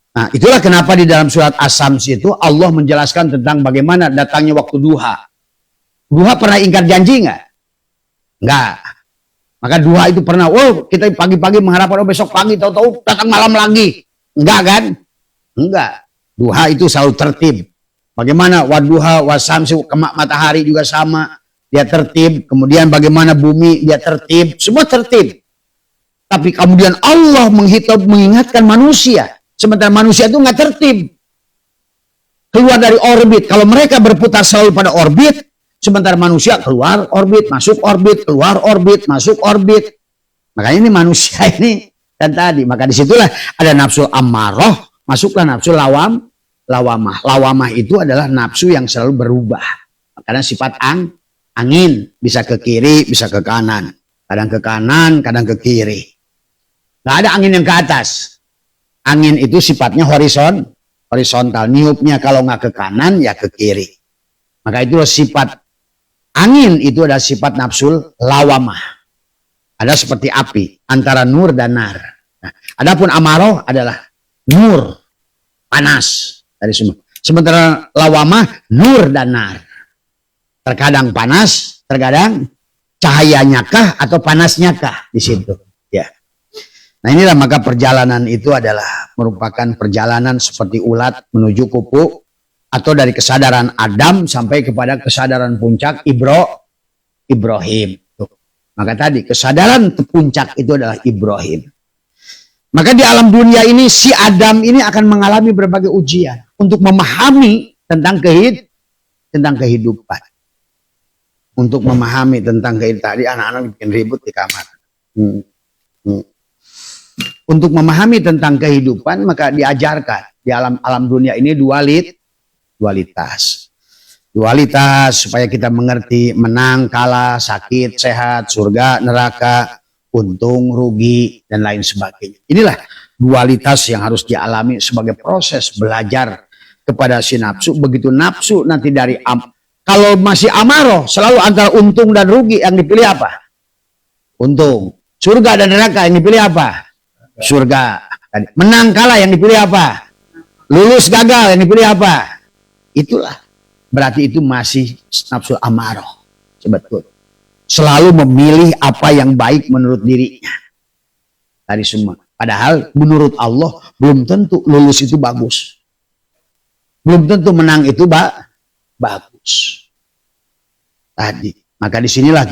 Nah, itulah kenapa di dalam surat As-Samsi itu Allah menjelaskan tentang bagaimana datangnya waktu duha. Duha pernah ingkar janji enggak? Enggak. Maka duha itu pernah, kita pagi-pagi mengharapkan besok pagi tahu-tahu datang malam lagi. Enggak kan? Enggak. Duha itu selalu tertib. Bagaimana waduha wasamsi, matahari juga sama, dia tertib. Kemudian bagaimana bumi, dia tertib. Semua tertib. Tapi kemudian Allah mengingatkan manusia. Sementara manusia itu nggak tertib. Keluar dari orbit. Kalau mereka berputar selalu pada orbit, sementara manusia keluar orbit, masuk orbit, keluar orbit, masuk orbit. Makanya ini manusia ini dan tadi. Maka disitulah ada nafsu ammaroh, masuklah nafsu lawamah. Lawamah itu adalah nafsu yang selalu berubah. Kadang sifat angin, bisa ke kiri, bisa ke kanan. Kadang ke kanan, kadang ke kiri. Nggak ada angin yang ke atas. Angin itu sifatnya horizontal. Niupnya kalau nggak ke kanan, ya ke kiri. Maka itu sifat angin itu adalah sifat nafsul lawamah. Ada seperti api antara nur dan nar. Nah, adapun amaroh adalah nur, panas dari semua. Sementara lawamah nur dan nar. Terkadang panas, terkadang cahayanya kah atau panasnya kah di situ. Ya. Nah inilah maka perjalanan itu adalah merupakan perjalanan seperti ulat menuju kupu atau dari kesadaran Adam sampai kepada kesadaran puncak Ibrahim. Tuh. Maka tadi kesadaran puncak itu adalah Ibrahim. Maka di alam dunia ini si Adam ini akan mengalami berbagai ujian untuk memahami tentang kehidupan. Untuk memahami tentang kehidupan. Tadi anak-anak bikin ribut di kamar. Untuk memahami tentang kehidupan maka diajarkan di alam dunia ini dualitas. Dualitas supaya kita mengerti menang, kalah, sakit, sehat, surga, neraka, untung, rugi, dan lain sebagainya. Inilah dualitas yang harus dialami sebagai proses belajar kepada si nafsu. Begitu nafsu nanti dari kalau masih amaroh selalu antara untung dan rugi, yang dipilih apa? Untung. Surga dan neraka, yang dipilih apa? Surga. Menang kalah, yang dipilih apa? Lulus gagal, yang dipilih apa? Itulah. Berarti itu masih nafsu amaroh. Sebetulnya. Selalu memilih apa yang baik menurut dirinya. Tadi semua. Padahal menurut Allah belum tentu lulus itu bagus. Belum tentu menang itu bagus. Tadi. Maka disinilah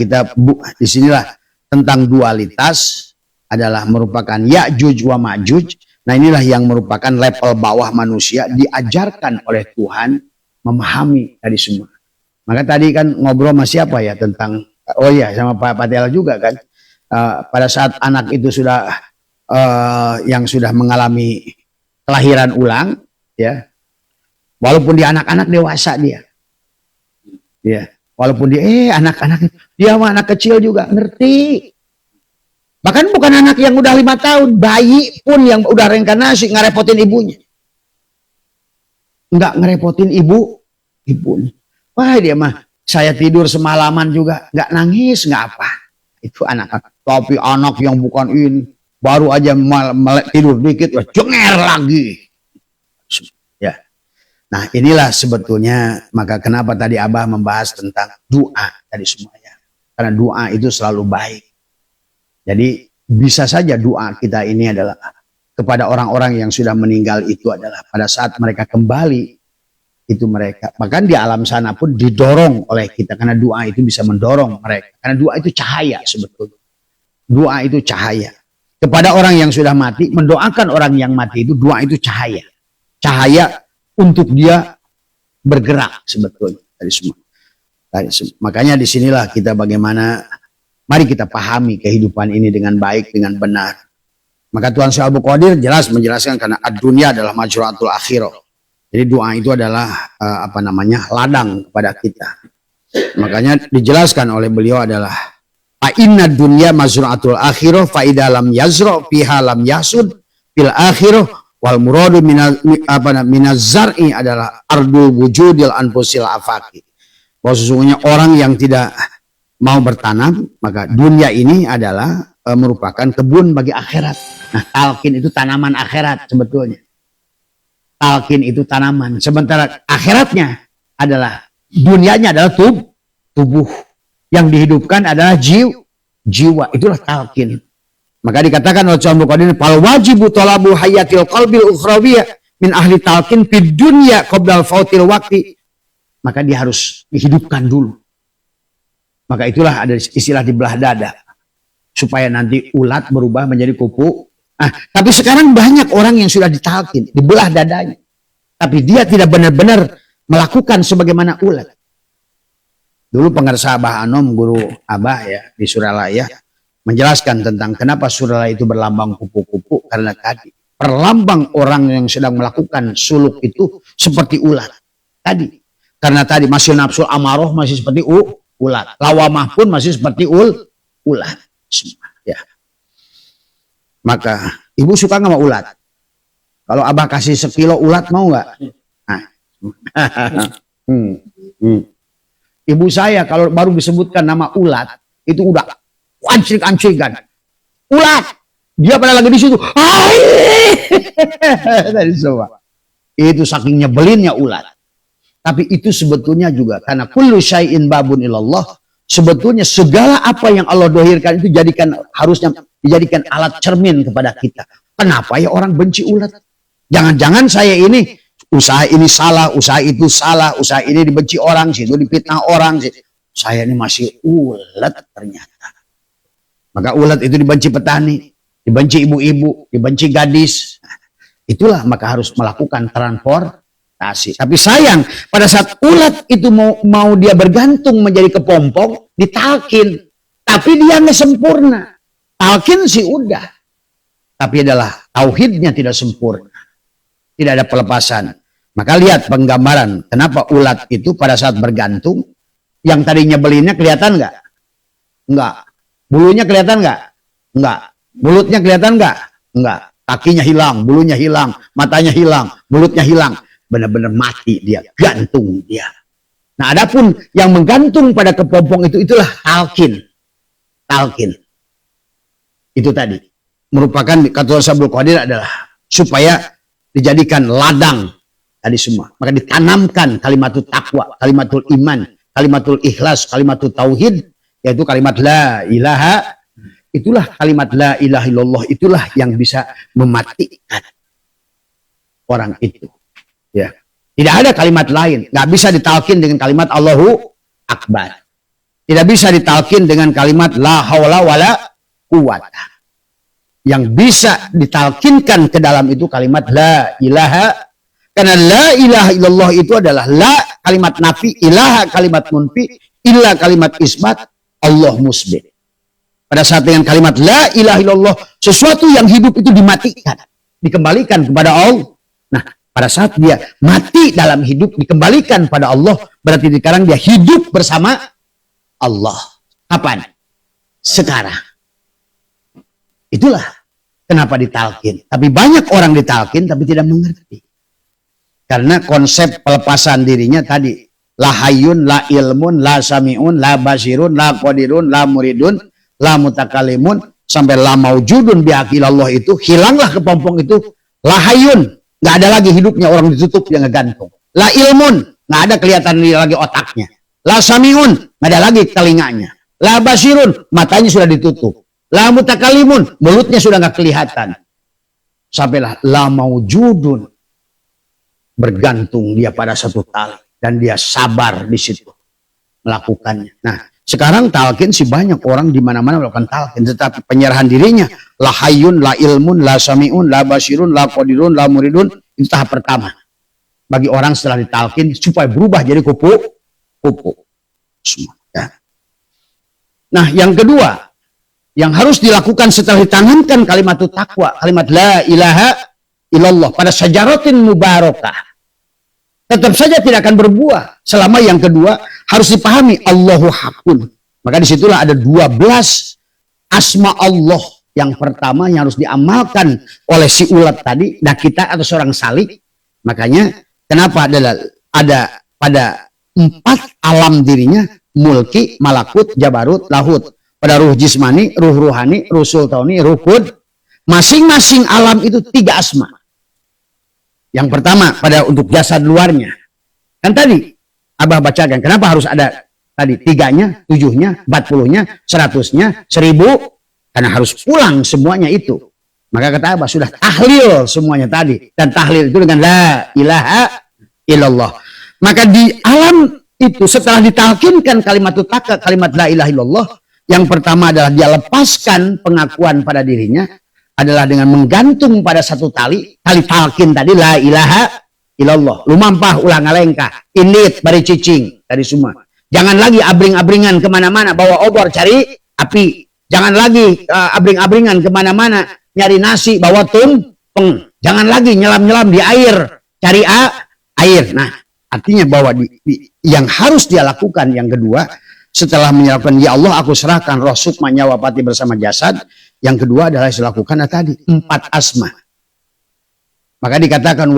tentang dualitas adalah merupakan Ya'juj wa Ma'juj. Nah inilah yang merupakan level bawah manusia diajarkan oleh Tuhan memahami tadi semua. Maka tadi kan ngobrol sama siapa ya tentang, oh iya sama Pak Patela juga kan. Pada saat anak itu sudah yang sudah mengalami kelahiran ulang, ya, walaupun dia anak-anak dewasa dia, ya, walaupun dia anak-anak dia mah anak kecil juga ngerti. Bahkan bukan anak yang udah 5 tahun, bayi pun yang udah reinkarnasi ngerepotin ibunya. Enggak ngerepotin ibunya. Wah dia mah saya tidur semalaman juga nggak nangis nggak apa. Itu anak. Tapi anak yang bukan ini baru aja tidur dikit cenger lagi. Ya. Nah inilah sebetulnya maka kenapa tadi Abah membahas tentang doa tadi semuanya. Karena doa itu selalu baik. Jadi bisa saja doa kita ini adalah kepada orang-orang yang sudah meninggal itu adalah pada saat mereka kembali itu mereka bahkan di alam sana pun didorong oleh kita karena doa itu bisa mendorong mereka karena doa itu cahaya sebetulnya. Doa itu cahaya kepada orang yang sudah mati, mendoakan orang yang mati itu doa itu cahaya untuk dia bergerak sebetulnya dari semua. Makanya disinilah kita bagaimana mari kita pahami kehidupan ini dengan baik, dengan benar. Maka Tuhan Syekh Abdul Qadir jelas menjelaskan karena dunia adalah majratul akhirah. Jadi doa itu adalah ladang kepada kita. Makanya dijelaskan oleh beliau adalah fa inna dunya mazra'atul akhirah fa idza lam yazra fiha lam yasud fil akhirah wal muradu minaz zar'i adalah ardul wujudil anfusil afaqi. Bahwa sesungguhnya orang yang tidak mau bertanam, maka dunia ini adalah merupakan kebun bagi akhirat. Nah, talqin itu tanaman akhirat sebetulnya. Talqin itu tanaman. Sementara akhiratnya adalah, dunianya adalah tubuh. Yang dihidupkan adalah jiwa. Itulah talqin. Maka dikatakan oleh Syekh Abdul Qadir, fal wajibu talabu hayatil qalbil ukhrawiyah min ahli talqin fid dunya qabla fautil waqti. Maka dia harus dihidupkan dulu. Maka itulah ada istilah dibelah dada. Supaya nanti ulat berubah menjadi kupu. Tapi sekarang banyak orang yang sudah ditalkin, dibelah dadanya. Tapi dia tidak benar-benar melakukan sebagaimana ulat. Dulu pengarsa Abah Anom, guru Abah ya di Suralaya, menjelaskan tentang kenapa Suralaya itu berlambang kupu-kupu. Karena tadi, perlambang orang yang sedang melakukan suluk itu seperti ulat. Tadi, karena tadi masih nafsu amaroh masih seperti ulat. Lawamah pun masih seperti ulat. Ya. Maka ibu suka nggak sama ulat? Kalau Abah kasih 1 kilo ulat mau nggak? Ibu saya kalau baru disebutkan nama ulat itu udah ancing-ancingan. Ulat, dia pada lagi di situ. Tadi semua. Itu saking nyebelinnya ulat. Tapi itu sebetulnya juga karena kullu syai'in babun ilallah. Sebetulnya segala apa yang Allah dohirkan itu harusnya dijadikan alat cermin kepada kita. Kenapa ya orang benci ulat? Jangan-jangan saya ini, usaha ini salah, usaha itu salah, usaha ini dibenci orang, situ dipitnah orang. Saya ini masih ulat ternyata. Maka ulat itu dibenci petani, dibenci ibu-ibu, dibenci gadis. Itulah maka harus melakukan transportasi. Tapi sayang, pada saat ulat itu mau dia bergantung menjadi kepompong, ditalkin. Tapi dia nggak sempurna. Talkin sih udah. Tapi adalah tauhidnya tidak sempurna. Tidak ada pelepasan. Maka lihat penggambaran kenapa ulat itu pada saat bergantung, yang tadinya belinnya kelihatan nggak? Enggak. Bulunya kelihatan nggak? Enggak. Mulutnya kelihatan nggak? Enggak. Kakinya hilang, bulunya hilang, matanya hilang, mulutnya hilang. Benar-benar mati dia, gantung dia. Nah, adapun yang menggantung pada kepompong itu, itulah talqin. Talqin. Itu tadi. Merupakan kata Sabdul Qadir adalah supaya dijadikan ladang tadi semua. Maka ditanamkan kalimatul takwa, kalimatul iman, kalimatul ikhlas, kalimatul tauhid, yaitu kalimat la ilaha. Itulah kalimat la ilaha illallah, itulah yang bisa mematikan orang itu. Ya. Tidak ada kalimat lain. Nggak bisa ditalkin dengan kalimat Allahu Akbar. Tidak bisa ditalkin dengan kalimat la haula wala quwata. Yang bisa ditalkinkan ke dalam itu kalimat la ilaha. Karena la ilaha illallah itu adalah la kalimat nafi, ilaha kalimat munfi, illa kalimat isbat, Allah musbit. Pada saat dengan kalimat la ilaha illallah, sesuatu yang hidup itu dimatikan, dikembalikan kepada Allah. Nah, pada saat dia mati dalam hidup, dikembalikan pada Allah, berarti sekarang dia hidup bersama Allah. Kapan? Sekarang. Itulah kenapa ditalkin. Tapi banyak orang ditalkin tapi tidak mengerti. Karena konsep pelepasan dirinya tadi. La hayyun, la ilmun, la sami'un, la basirun, la qadirun, la muridun, la mutakalimun, sampai la maujudun bihaqilallah itu, hilanglah kepompong itu. La hayyun, nggak ada lagi hidupnya, orang ditutup, dia ngegantung. La ilmun, nggak ada kelihatan lagi otaknya. La sami'un, nggak ada lagi telinganya. La basirun, matanya sudah ditutup. La mutakalimun, mulutnya sudah nggak kelihatan. Sampailah la maujudun, bergantung dia pada satu tali dan dia sabar di situ melakukannya. Nah, sekarang talqin sih banyak orang di mana-mana melakukan talqin, tetapi penyerahan dirinya la hayyun, la ilmun, la sami'un, la basirun, la qadirun, la muridun, itu tahap pertama. Bagi orang setelah ditalqin supaya berubah jadi kupu-kupu semua. Ya. Nah, yang kedua yang harus dilakukan setelah ditanamkan kalimat takwa, kalimat la ilaha illallah pada syajaratin mubarakah, tetap saja tidak akan berbuah selama yang kedua harus dipahami Allahu Hakun. Maka disitulah ada 12 asma Allah. Yang pertama yang harus diamalkan oleh si ulat tadi, nah kita atau seorang salik. Makanya kenapa ada pada 4 alam dirinya, mulki, malakut, jabarut, lahut. Pada ruh jismani, ruh ruhani, ruh sultani, ruh kud. Masing-masing alam itu 3 asma. Yang pertama pada untuk jasad luarnya. Kan tadi Abah bacakan, kenapa harus ada tadi 3-nya, 7-nya, 40-nya, 100-nya, 1000? Karena harus pulang semuanya itu. Maka kata Abah sudah tahlil semuanya tadi. Dan tahlil itu dengan la ilaha illallah. Maka di alam itu setelah ditalkinkan kalimat takwa, kalimat la ilaha illallah, yang pertama adalah dia lepaskan pengakuan pada dirinya adalah dengan menggantung pada satu tali talqin tadi la ilaha illallah. Lumampah ulang alengkah, indit bari cicing tadi semua. Jangan lagi abring-abringan kemana-mana bawa obor cari api. Jangan lagi abring-abringan kemana-mana nyari nasi bawa tumpeng. Jangan lagi nyelam-nyelam di air cari air. Nah, artinya bahwa yang harus dia lakukan yang kedua, setelah menyerahkan ya Allah aku serahkan roh sukma nyawa pati bersama jasad, yang kedua adalah dilakukan tadi 4 asma. Maka dikatakan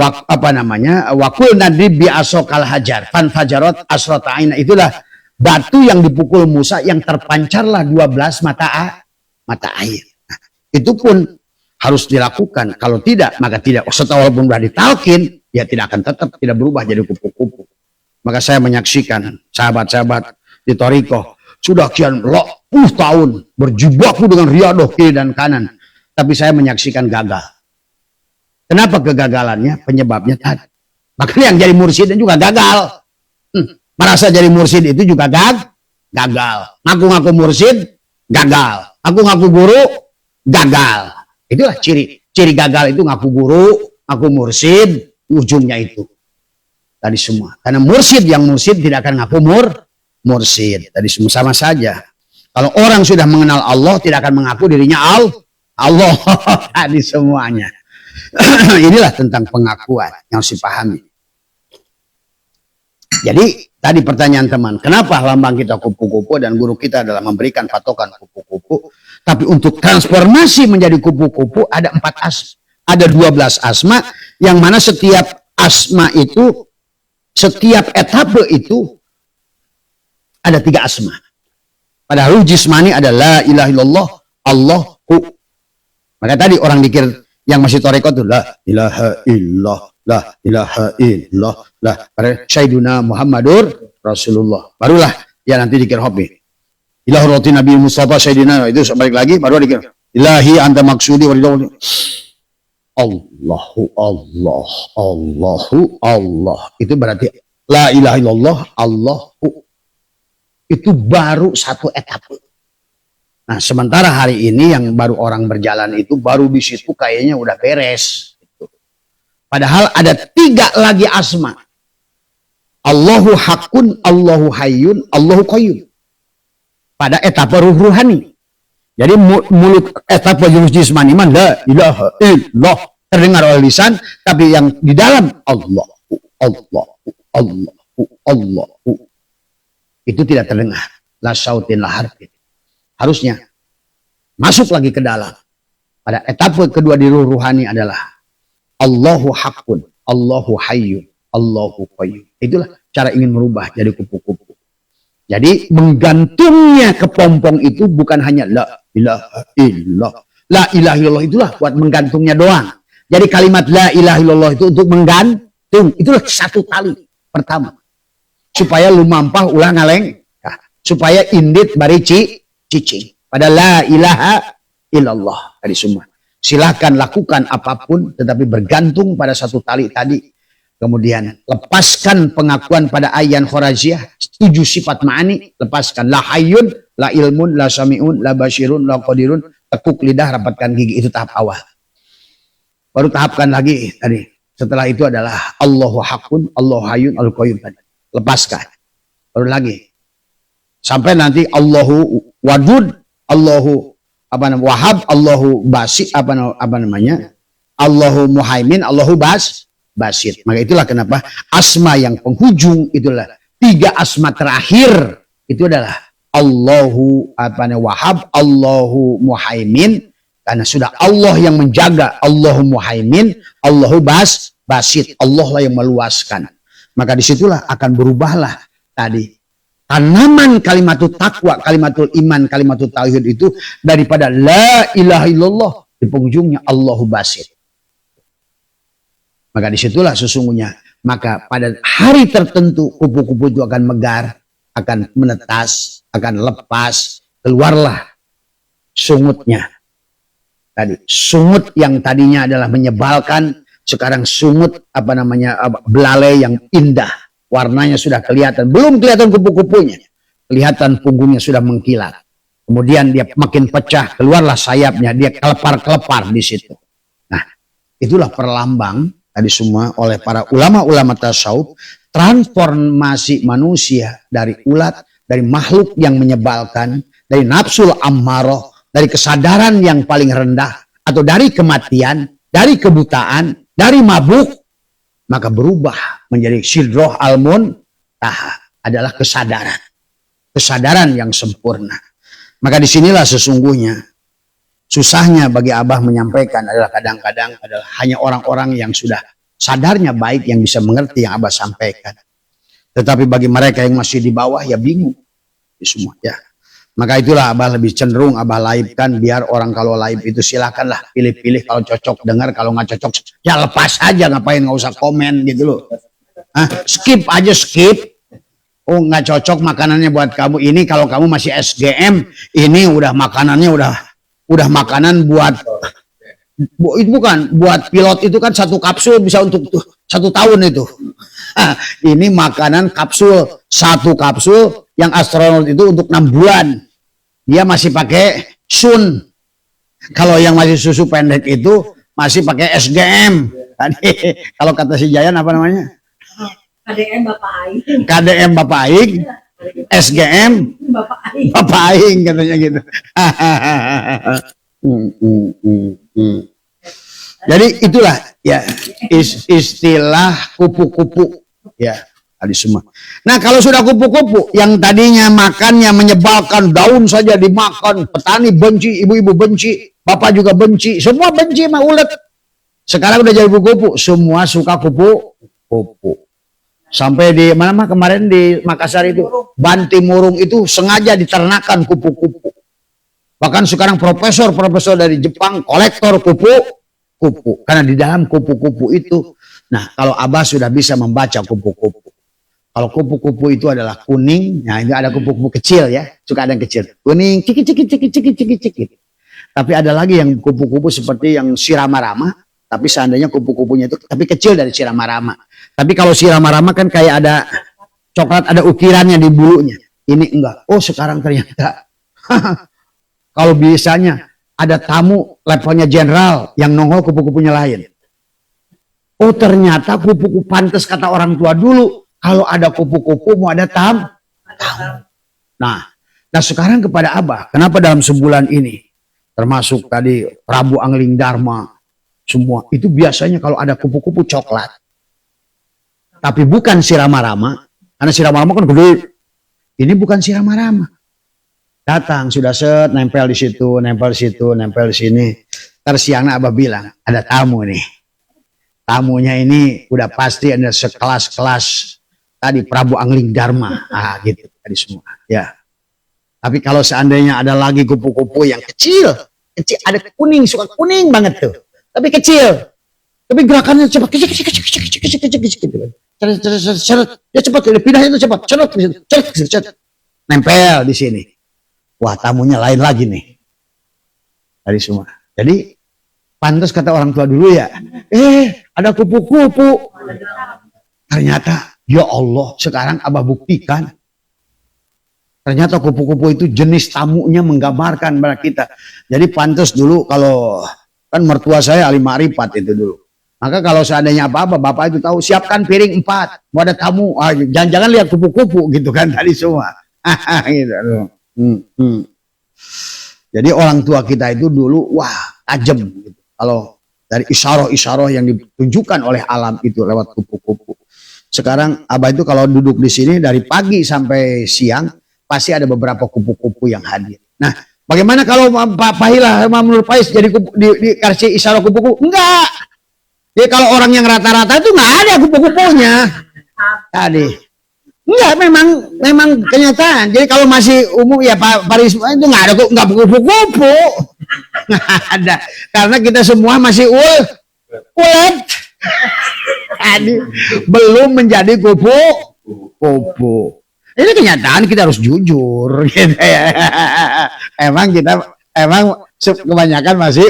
wakul nadrib bi asokal hajar fan fajarot asrota aina, itulah batu yang dipukul Musa yang terpancarlah 12 mata air. Nah, itu pun harus dilakukan. Kalau tidak maka tidak, setelah walaupun sudah ditalkin ya tidak akan tetap tidak berubah jadi kupu-kupu. Maka saya menyaksikan sahabat-sahabat di Thariqah sudah kian tahun berjibaku dengan riadoh kiri dan kanan, tapi saya menyaksikan gagal. Kenapa kegagalannya? Penyebabnya tadi. Makanya yang jadi mursyid juga gagal. Merasa jadi mursyid itu juga gagal. Ngaku-ngaku mursyid gagal. Ngaku-ngaku guru gagal. Itulah ciri gagal itu, ngaku guru, ngaku mursyid, ujungnya itu tadi semua. Karena mursyid tidak akan ngaku mursyid. Tadi semua sama saja. Kalau orang sudah mengenal Allah tidak akan mengaku dirinya Allah tadi semuanya. Inilah tentang pengakuan yang harus dipahami. Jadi tadi pertanyaan teman, kenapa lambang kita kupu-kupu dan guru kita adalah memberikan patokan kupu-kupu. Tapi untuk transformasi menjadi kupu-kupu ada 12 asma, yang mana setiap asma itu, setiap etape itu ada 3 asma. Padahal jismani ada la ilaha illallah, Allahu. Maka tadi orang dikir yang masih toreko itu la ilaha illallah, la ilaha illallah, la Sayyiduna Muhammadur Rasulullah. Barulah ya nanti dikir hobi. Ilah roti Nabi Mustafa Sayyidina, itu balik lagi baru dikir ilahi anta maksudi wa ridho. Allahu Allah, Allahu Allah. Itu berarti la ilaha illallah, Allahu. Itu baru satu etape. Nah, sementara hari ini yang baru orang berjalan itu baru di situ kayaknya udah beres. Padahal ada 3 lagi asma. Allahu hakun, Allahu hayyun, Allahu qayyum. Pada etapa ruh ruhani. Jadi mulut etapa jurus jismani man la ilaha illallah terdengar oleh lisan, tapi yang di dalam Allahu, Allahu, Allahu, Allahu itu tidak terdengar. La sautin la harfin. Harusnya masuk lagi ke dalam. Pada etapa kedua di ruh ruhani adalah Allahu hakun, Allahu hayyun, Allahu qayyum. Itulah cara ingin merubah jadi kupu-kupu. Jadi menggantungnya ke pompong itu bukan hanya la ilaha illallah. La ilaha illallah itulah buat menggantungnya doang. Jadi kalimat la ilaha illallah itu untuk menggantung. Itulah satu tali pertama. Supaya lu mampah ulah ngaleng. Nah, supaya indit bari cicing. Pada la ilaha illallah tadi semua. Silahkan lakukan apapun tetapi bergantung pada satu tali tadi. Kemudian lepaskan pengakuan pada ayan khoraziah 7 sifat ma'ani, lepaskan la hayyun, la ilmun, la sami'un, la basirun, la qadirun, tekuk lidah, rapatkan gigi. Itu tahap awal. Baru tahapkan lagi tadi. Setelah itu adalah Allahu hakun, Allahu hayyun, Allahu qayyum tadi. Lepaskan. Baru lagi. Sampai nanti Allahu wadud, Allahu wahab, Allahu basi, Allahu muhaimin, Allahu basir. Maka itulah kenapa asma yang penghujung itulah 3 asma terakhir itu adalah Allahu wahab, Allahu muhaimin, karena sudah Allah yang menjaga, Allahu muhaimin, Allahu basir, Allah lah yang meluaskan. Maka disitulah akan berubahlah tadi tanaman kalimatul takwa, kalimatul iman, kalimatul tauhid itu daripada la ilaha illallah di penghujungnya Allahu basir. Maka disitulah sesungguhnya, maka pada hari tertentu kupu-kupu itu akan megar, akan menetas, akan lepas, keluarlah sungutnya. Tadi sungut yang tadinya adalah menyebalkan, sekarang sungut belalai yang indah, warnanya sudah kelihatan, belum kelihatan kupu-kupunya, kelihatan punggungnya sudah mengkilat. Kemudian dia makin pecah, keluarlah sayapnya, dia kelepar-kelepar di situ. Nah, itulah perlambang tadi semua oleh para ulama-ulama tasawuf, transformasi manusia dari ulat, dari makhluk yang menyebalkan, dari nafsul ammaroh, dari kesadaran yang paling rendah, atau dari kematian, dari kebutaan, dari mabuk, maka berubah menjadi sidroh al-muntahah, adalah kesadaran. Kesadaran yang sempurna. Maka disinilah sesungguhnya susahnya bagi Abah menyampaikan adalah kadang-kadang adalah hanya orang-orang yang sudah sadarnya baik yang bisa mengerti yang Abah sampaikan. Tetapi bagi mereka yang masih di bawah ya bingung. Semua ya. Maka itulah Abah lebih cenderung Abah laibkan, biar orang kalau laib itu silakanlah pilih-pilih, kalau cocok dengar, kalau nggak cocok ya lepas aja, ngapain, nggak usah komen gitu loh. Skip aja, skip. Oh nggak cocok makanannya buat kamu ini, kalau kamu masih SGM ini udah makanannya udah makanan buat itu bukan buat pilot, itu kan satu kapsul bisa untuk 1 tahun itu. Ini makanan kapsul, 1 kapsul yang astronot itu untuk 6 bulan. Dia masih pakai sun. Kalau yang masih susu pendek itu masih pakai SGM. Tadi kalau kata si Jayan apa namanya? KDM Bapak Aing. KDM Bapak Aing. SGM Bapak Aing katanya gitu. Jadi itulah ya istilah kupu-kupu ya. tadi semua. Nah kalau sudah kupu-kupu yang tadinya makannya menyebalkan, daun saja dimakan, petani benci, ibu-ibu benci, bapak juga benci, semua benci sama ulet. Sekarang udah jadi kupu-kupu, semua suka kupu-kupu. Sampai di mana kemarin di Makassar itu, Bantimurung itu sengaja diternakan kupu-kupu. Bahkan sekarang profesor dari Jepang kolektor kupu-kupu. Karena di dalam kupu-kupu itu, nah kalau Abah sudah bisa membaca kupu-kupu. Kalau kupu-kupu itu adalah kuning, nah ini ada kupu-kupu kecil ya, suka ada yang kecil. Kuning, cikit. Tapi ada lagi yang kupu-kupu seperti yang sirama-rama, tapi seandainya kupu-kupunya itu tapi kecil dari sirama-rama. Tapi kalau sirama-rama kan kayak ada coklat, ada ukirannya di bulunya. Ini enggak. Oh sekarang ternyata kalau biasanya ada tamu levelnya jenderal yang nongol kupu-kupunya lain. Oh ternyata kupu-kupu pantas kata orang tua dulu. Kalau ada kupu-kupu mau ada tamu. Nah sekarang kepada Abah, kenapa dalam sebulan ini termasuk tadi Prabu Angling Dharma semua itu biasanya kalau ada kupu-kupu coklat. Tapi bukan sirama-rama. Karena sirama-rama kan gede. Ini bukan sirama-rama. Datang sudah set, nempel di situ, nempel di situ, nempel di sini. Tersiangnya Abah bilang, ada tamu nih. Tamunya ini udah pasti ada sekelas-kelas tadi Prabu Angling Dharma. Ah gitu tadi semua. Ya. Tapi kalau seandainya ada lagi kupu-kupu yang kecil, ada kuning, suka kuning banget tuh. Tapi kecil. Tapi gerakannya cepat. Ya cepat, pindahnya itu cepat. Nempel di sini. Wah, tamunya lain lagi nih. Tadi semua. Jadi pantas kata orang tua dulu ya. Ada kupu-kupu. Ternyata, ya Allah, sekarang Abah buktikan. Ternyata kupu-kupu itu jenis tamunya menggambarkan pada kita. Jadi pantas dulu kalau kan mertua saya ahli makrifat itu dulu. Maka kalau seandainya apa-apa, bapak itu tahu siapkan piring 4, mau ada tamu. Jangan-jangan lihat kupu-kupu gitu kan tadi semua. Gitu. Jadi orang tua kita itu dulu wah tajam. Gitu. Kalau dari isyarah-isyarah yang ditunjukkan oleh alam itu lewat kupu-kupu. Sekarang Abah itu kalau duduk di sini dari pagi sampai siang pasti ada beberapa kupu-kupu yang hadir. Nah, bagaimana kalau Pak Pahila menurut Pais jadi dikasih isyarah kupu-kupu? Enggak. Jadi kalau orang yang rata-rata itu enggak ada kupu-kupunya. Tadi. Enggak, memang kenyataan. Jadi kalau masih umum ya Pak Parisma itu enggak ada kupu-kupu. Enggak ada. Karena kita semua masih ulet. Tadi belum menjadi kupu-kupu. Ini kenyataan, kita harus jujur gitu ya. Emang kebanyakan masih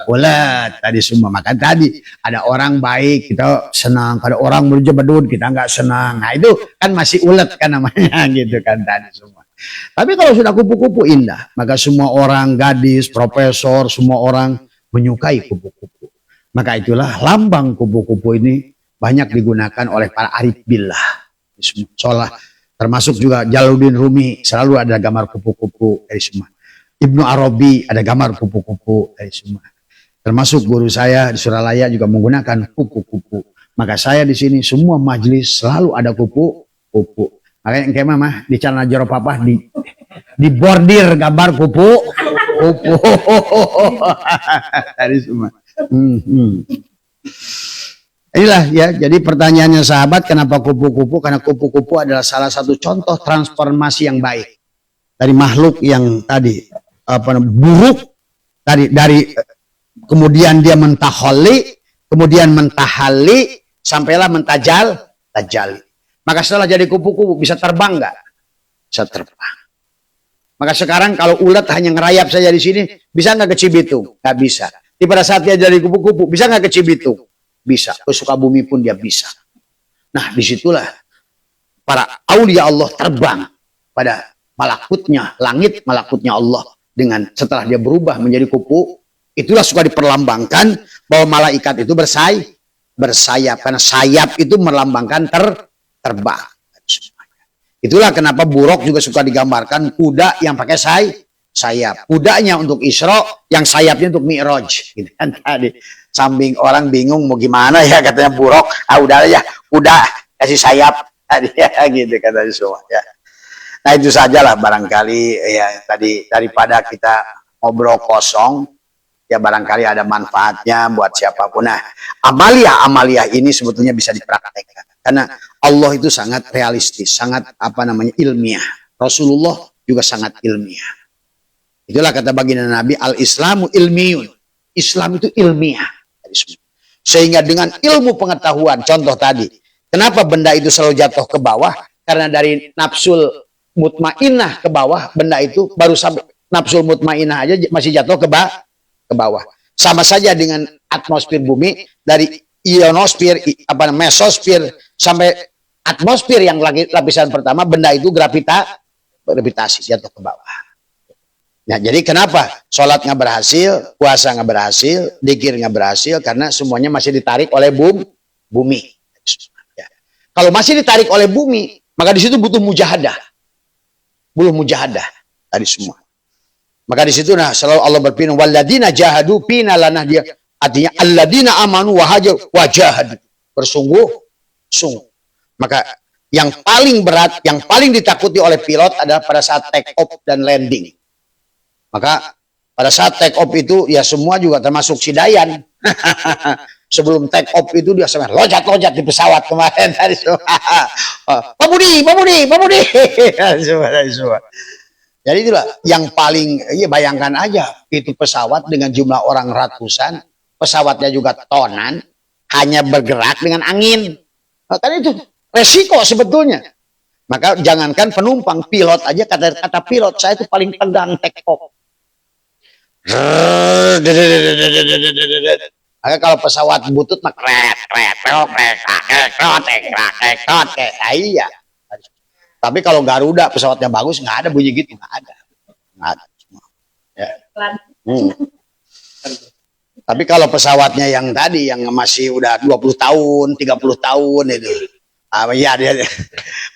ulet tadi semua. Maka tadi ada orang baik kita senang, ada orang berjebedut kita nggak senang. Nah itu kan masih ulet kan namanya gitu kan tadi semua. Tapi kalau sudah kupu-kupu indah, maka semua orang, gadis, profesor, semua orang menyukai kupu-kupu. Maka itulah lambang kupu-kupu ini banyak digunakan oleh para arif billah. Soalnya termasuk juga Jalaluddin Rumi selalu ada gambar kupu-kupu dari semua. Ibnu Arabi ada gambar kupu-kupu dari semua. Termasuk guru saya di Suralaya juga menggunakan kupu-kupu. Maka saya di sini semua majelis selalu ada kupu-kupu. Makanya yang kayak mama di Calana Jero Papa di bordir gambar kupu-kupu dari semua. Inilah ya, jadi pertanyaannya sahabat, kenapa kupu-kupu? Karena kupu-kupu adalah salah satu contoh transformasi yang baik dari makhluk yang tadi buruk tadi, dari kemudian dia mentaholi, kemudian mentahali, sampailah tajali. Maka setelah jadi kupu-kupu bisa terbang nggak? Bisa terbang. Maka sekarang kalau ulet hanya ngerayap saja di sini, bisa nggak ke Cibitung? Nggak bisa. Di pada saat dia jadi kupu-kupu, bisa nggak ke Cibitung? Bisa, ke Sukabumi pun dia bisa. Nah disitulah para aulia Allah terbang pada malakutnya, langit malakutnya Allah. Dengan setelah dia berubah menjadi kupu, itulah suka diperlambangkan bahwa malaikat itu bersayap. Karena sayap itu melambangkan terbang. Itulah kenapa buruk juga suka digambarkan kuda yang pakai sayap. Kudanya untuk Isra, yang sayapnya untuk Mi'raj. Gitu kan tadi. Samping orang bingung mau gimana ya katanya buruk. Udahlah ya, kuda kasih sayap. Ya, gitu kata semua ya. Nah itu sajalah barangkali ya tadi daripada kita ngobrol kosong ya barangkali ada manfaatnya buat siapapun. Nah amalia ini sebetulnya bisa dipraktekkan karena Allah itu sangat realistis, sangat ilmiah. Rasulullah juga sangat ilmiah. Itulah kata baginda Nabi, al-Islamu ilmiyun. Islam itu ilmiah. Sehingga dengan ilmu pengetahuan, contoh tadi, kenapa benda itu selalu jatuh ke bawah? Karena dari nafsul mutmainah ke bawah, benda itu baru sampai nafsul mutmainah aja masih jatuh ke bawah. Sama saja dengan atmosfer bumi, dari ionosfer, mesosfer sampai atmosfer yang lapisan pertama, benda itu gravitasi jatuh ke bawah. Nah, jadi kenapa sholat nggak berhasil, puasa nggak berhasil, dzikir nggak berhasil? Karena semuanya masih ditarik oleh bumi. Ya. Kalau masih ditarik oleh bumi, maka di situ butuh mujahadah. Butuh mujahadah tadi semua. Maka di situ selalu Allah berfirman, "Walladzina jahadu fina lanahdiyah." Artinya alladzina amanu wa hajaru wa jahadu. Bersungguh-sungguh. Maka yang paling berat, yang paling ditakuti oleh pilot adalah pada saat take off dan landing. Maka pada saat take off itu ya semua juga termasuk si Dayan. Sebelum take off itu dia sampai lojat-lojat di pesawat kemarin tadi semua. Pak Budi. Jadi itulah yang paling bayangkan aja itu pesawat dengan jumlah orang ratusan, pesawatnya juga tonan, hanya bergerak dengan angin. Kan itu resiko sebetulnya. Maka jangankan penumpang, pilot aja kata pilot saya itu paling tegang take off. Kalau pesawat butut mah iya. Tapi kalau Garuda pesawatnya bagus nggak ada bunyi gitu, nggak ada. Ya. Tapi kalau pesawatnya yang tadi yang masih udah 20 tahun, 30 tahun itu. Iya dia.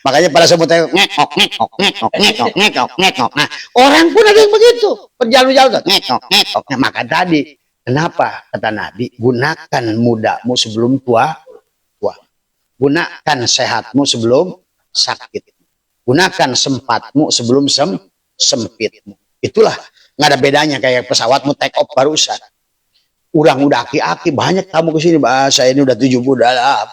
Makanya pada sebut ngekok. Nah, orang pun ada yang begitu. Berjalan-jalan ngekok. Maka tadi, kenapa kata Nabi, gunakan mudamu sebelum tua. Gunakan sehatmu sebelum sakit. Gunakan sempatmu sebelum sempitmu. Itulah nggak ada bedanya kayak pesawatmu take off barusan. Udah aki-aki banyak tamu kesini, bahasa ini udah 78.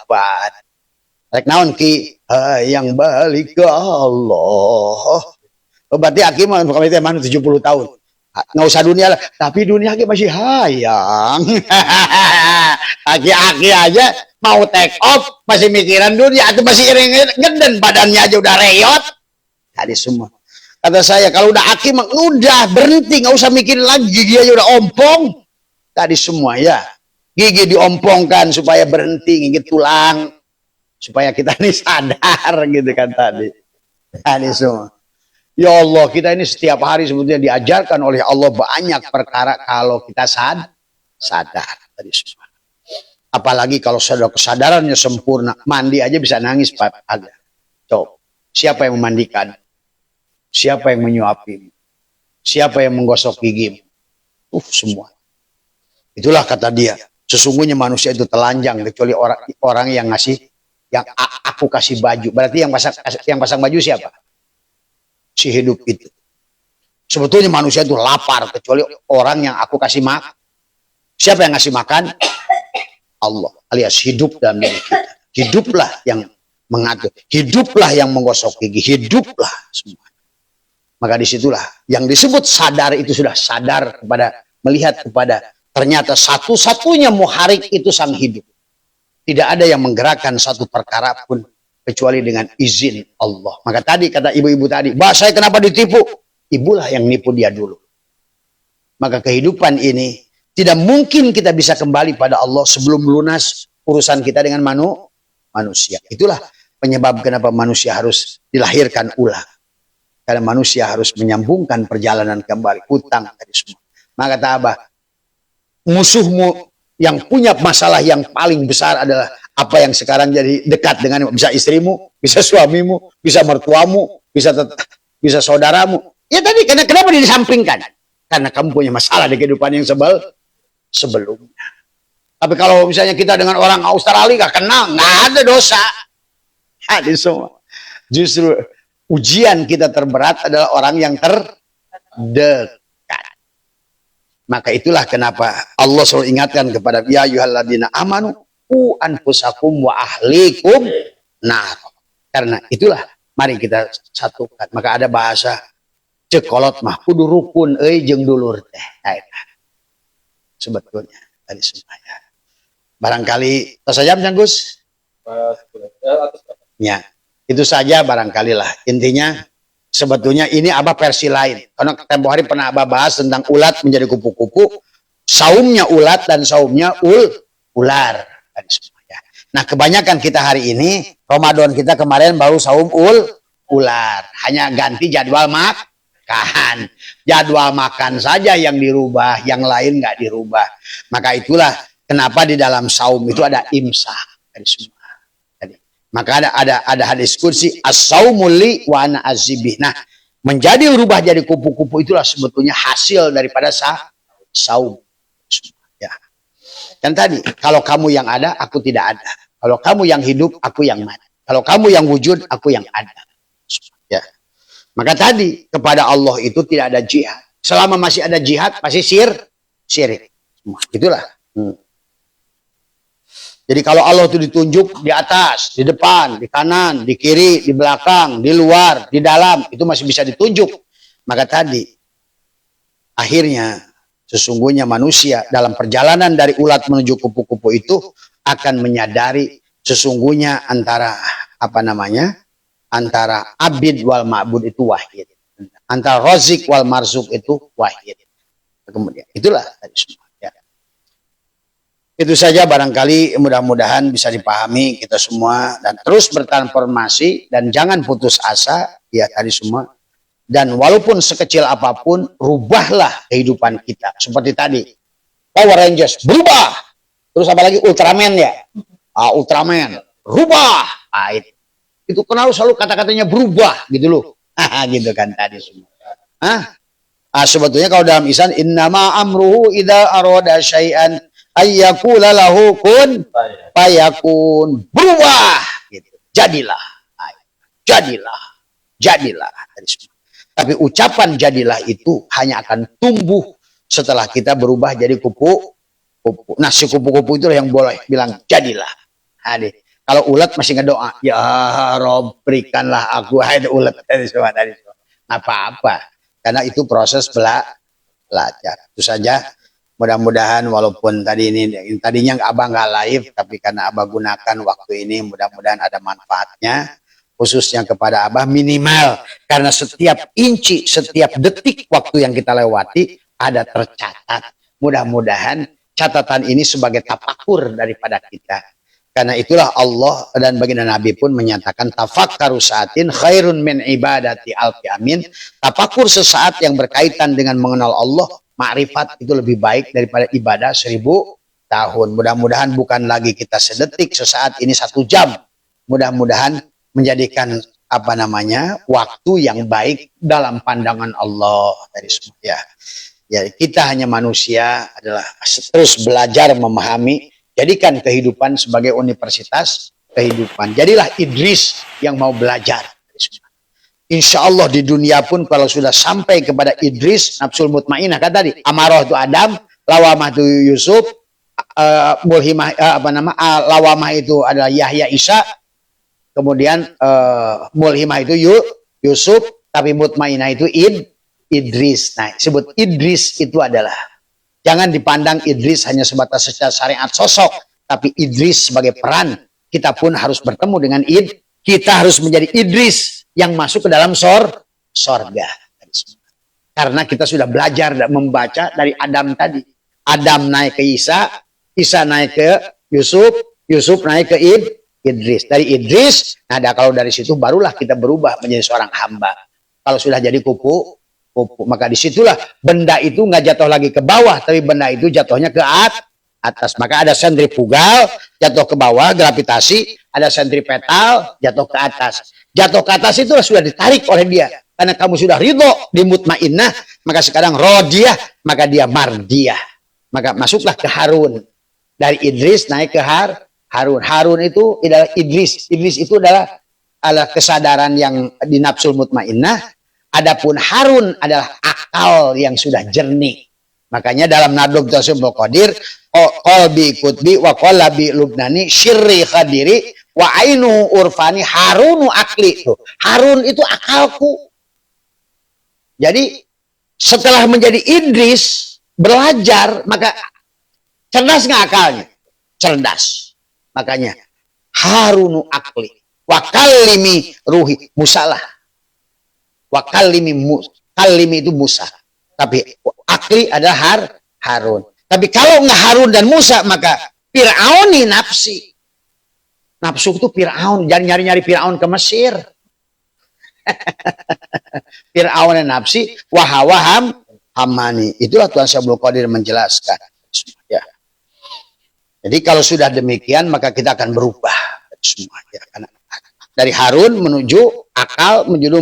Rek naon ki yang balik ke Allah. Berarti aki mah kami teh 70 tahun. Nggak usah dunia lah, tapi dunia aki masih hayang. Aki-aki aja mau take off masih mikiran dunia, atau masih geden badannya aja udah reyot. Tadi semua. Kata saya kalau udah aki mah udah berhenti, nggak usah mikirin lagi, gigi aja udah ompong. Tadi semua ya. Gigi diompongkan supaya berhenti gigit tulang. Supaya kita ini sadar gitu kan tadi. Tadi semua. Ya Allah, kita ini setiap hari sebetulnya diajarkan oleh Allah banyak perkara kalau kita sadar. Tadi semua. Apalagi kalau sudah kesadarannya sempurna, mandi aja bisa nangis Pak. Coba, siapa yang memandikan? Siapa yang menyuapimu? Siapa yang menggosok gigimu? Semua. Itulah kata dia. Sesungguhnya manusia itu telanjang kecuali orang yang ngasih, yang aku kasih baju. Berarti yang pasang baju siapa? Si hidup itu. Sebetulnya manusia itu lapar kecuali orang yang aku kasih makan. Siapa yang ngasih makan? Allah, alias hidup dalam diri kita. Hiduplah yang mengatur. Hiduplah yang menggosok gigi. Hiduplah semua. Maka disitulah yang disebut sadar itu sudah sadar kepada, melihat kepada ternyata satu-satunya muharik itu sang hidup. Tidak ada yang menggerakkan satu perkara pun kecuali dengan izin Allah. Maka tadi kata ibu-ibu tadi, "Bah, saya kenapa ditipu?" Ibulah yang nipu dia dulu. Maka kehidupan ini tidak mungkin kita bisa kembali pada Allah sebelum lunas urusan kita dengan manusia. Itulah penyebab kenapa manusia harus dilahirkan ulang. Karena manusia harus menyambungkan perjalanan kembali, hutang tadi semua. Maka kata Abah, musuhmu yang punya masalah yang paling besar adalah apa yang sekarang jadi dekat dengan, bisa istrimu, bisa suamimu, bisa mertuamu, bisa saudaramu. Ya tadi kenapa disampingkan? Karena kamu punya masalah di kehidupan yang sebelumnya. Tapi kalau misalnya kita dengan orang Australia gak kenal, nggak ada dosa. Tadi semua. Justru ujian kita terberat adalah orang yang terdekat. Maka itulah kenapa Allah selalu ingatkan kepada ya ayyuhalladzina amanu qu anfusakum wa ahlikum nar. Karena itulah mari kita satukan. Maka ada bahasa cekolot mah kudu rukun jeung dulur teh. Sebetulnya tadi semuanya. Barangkali tos saja Gus. Ya, itu saja barangkali lah. Intinya sebetulnya ini Abah versi lain. Karena tempo hari pernah Abah bahas tentang ulat menjadi kupu-kupu. Saumnya ulat dan saumnya ular. Tadi semuanya. Nah, kebanyakan kita hari ini Ramadan kita kemarin baru saum ular. Hanya ganti jadwal makan. Jadwal makan saja yang dirubah, yang lain nggak dirubah. Maka itulah kenapa di dalam saum itu ada imsak. Tadi semua. Maka ada hadis qudsi as-saumul li wa ana azibih. Nah, menjadi berubah jadi kupu-kupu itulah sebetulnya hasil daripada saum. Ya. Dan tadi kalau kamu yang ada, aku tidak ada. Kalau kamu yang hidup, aku yang mati. Kalau kamu yang wujud, aku yang ada. Ya. Maka tadi kepada Allah itu tidak ada jihad. Selama masih ada jihad, pasti syirik. Itulah. Jadi kalau Allah itu ditunjuk di atas, di depan, di kanan, di kiri, di belakang, di luar, di dalam, itu masih bisa ditunjuk. Maka tadi, akhirnya sesungguhnya manusia dalam perjalanan dari ulat menuju kupu-kupu itu akan menyadari sesungguhnya antara antara abid wal ma'bud itu wahid. Antara rozik wal marzuk itu wahid. Kemudian itulah tadi semua. Itu saja barangkali mudah-mudahan bisa dipahami kita semua dan terus bertransformasi dan jangan putus asa ya tadi semua. Dan walaupun sekecil apapun rubahlah kehidupan kita. Seperti tadi Power Rangers berubah. Terus apa lagi Ultraman ya? Ultraman rubah. Itu kenapa selalu kata-katanya berubah gitu loh. Gitu kan tadi semua. Sebetulnya kalau dalam Ihsan innama amruhu idza arada syai'an ayyakula lahu kun fayakun. Berubah gitu. Jadilah. Tapi ucapan jadilah itu hanya akan tumbuh setelah kita berubah jadi kupu-kupu. Nah, si kupu-kupu itu yang boleh bilang jadilah. Kalau ulat masih ngedoa, ya Rob berikanlah aku hai ulat tadi semua. Apa-apa. Karena itu proses belajar. Itu saja. Mudah-mudahan walaupun tadinya Abah nggak live, tapi karena Abah gunakan waktu ini, mudah-mudahan ada manfaatnya, khususnya kepada Abah minimal. Karena setiap inci, setiap detik waktu yang kita lewati ada tercatat. Mudah-mudahan catatan ini sebagai tafakur daripada kita. Karena itulah Allah dan baginda Nabi pun menyatakan tafakkaru saatin khairun min ibadati alfi amin. Tafakur sesaat yang berkaitan dengan mengenal Allah, makrifat itu lebih baik daripada ibadah 1000 tahun. Mudah-mudahan bukan lagi kita sedetik, sesaat ini 1 jam. Mudah-mudahan menjadikan waktu yang baik dalam pandangan Allah dari semua. Ya, kita hanya manusia adalah terus belajar memahami. Jadikan kehidupan sebagai universitas kehidupan. Jadilah Idris yang mau belajar. Insya Allah di dunia pun kalau sudah sampai kepada Idris, nafsul mutmainah kan tadi, amarah itu Adam, lawamah itu Yusuf, lawamah itu adalah Yahya Isa, kemudian mulhimah itu Yusuf, tapi mutmainah itu Idris. Nah, sebut Idris itu adalah jangan dipandang Idris hanya sebatas secara syariat sosok, tapi Idris sebagai peran. Kita pun harus bertemu dengan kita harus menjadi Idris yang masuk ke dalam sorga. Karena kita sudah belajar dan membaca dari Adam tadi. Adam naik ke Isa, Isa naik ke Yusuf, Yusuf naik ke Idris. Dari Idris, kalau dari situ barulah kita berubah menjadi seorang hamba. Kalau sudah jadi kupu, maka disitulah benda itu nggak jatuh lagi ke bawah, tapi benda itu jatuhnya ke atas. Maka ada sentrifugal jatuh ke bawah, gravitasi, ada sentripetal jatuh ke atas. Jatuh ke atas itu sudah ditarik oleh dia. Karena kamu sudah ridho di mutmainnah, maka sekarang rodiyah, maka dia mardiyah. Maka masuklah ke Harun. Dari Idris naik ke Harun. Harun itu adalah Idris. Idris itu adalah adalah kesadaran yang di nafsul mutmainnah. Adapun harun adalah akal yang sudah jernih. Makanya dalam nadub tasawwuf qadir, qalbi kutbi wa qalbi lubnani syirri khadiri wa ainu urfani harunu akli. Tuh. Harun itu akalku. Jadi setelah menjadi Idris, belajar, maka cerdas nggak akalnya? Cerdas. Makanya harunu akli. Wa kallimi ruhi. Musalah. Wa kallimi itu Musa. Tapi akli adalah Harun. Tapi kalau nggak Harun dan Musa, maka Fir'auni nafsi. Nafsu itu Fir'aun. Jangan nyari-nyari Fir'aun ke Mesir. Fir'aun nafsi wahawaham hamani. Itulah Tuhan Syabul Qadir menjelaskan. Ya. Jadi kalau sudah demikian maka kita akan berubah semua. Ya. Dari Harun menuju akal menuju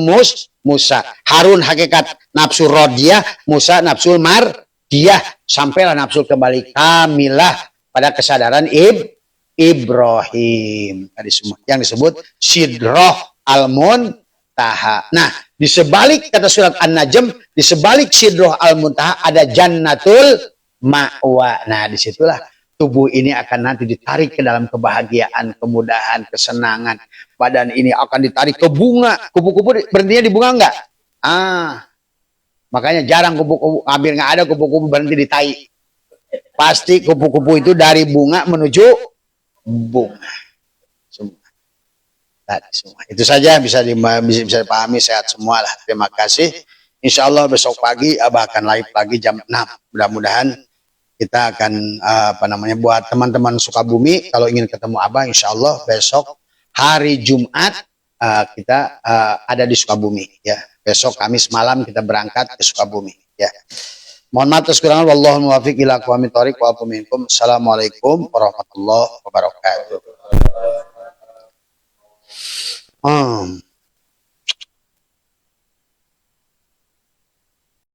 Musa. Harun hakikat nafsu rodiyah, Musa nafsu mardiyah. Sampailah nafsu kembali kamilah pada kesadaran Ibrahim. Tadi semua yang disebut sidroh al-muntaha. Nah, di sebalik kata surat An-Najm, di sebalik sidroh al-muntaha ada jannatul ma'wa. Nah, disitulah tubuh ini akan nanti ditarik ke dalam kebahagiaan, kemudahan, kesenangan. Badan ini akan ditarik ke bunga. Kupu-kupu berhentinya di bunga enggak? Makanya jarang kupu-kupu, hampir nggak ada kupu-kupu berhenti di tai. Pasti kupu-kupu itu dari bunga menuju bunga. Semua. Itu saja bisa dipahami, sehat semua lah. Terima kasih. Insya Allah besok pagi Abah akan live lagi jam 6. Mudah-mudahan kita akan buat teman-teman Sukabumi kalau ingin ketemu Abah, insya Allah besok hari Jumat kita ada di Sukabumi. Ya, besok Kamis malam kita berangkat ke Sukabumi. Ya. Mohon maaf atas kekurangan. Wallahul muwaffiq ila aqwamit thoriq wa minkum. Assalamualaikum warahmatullahi wabarakatuh.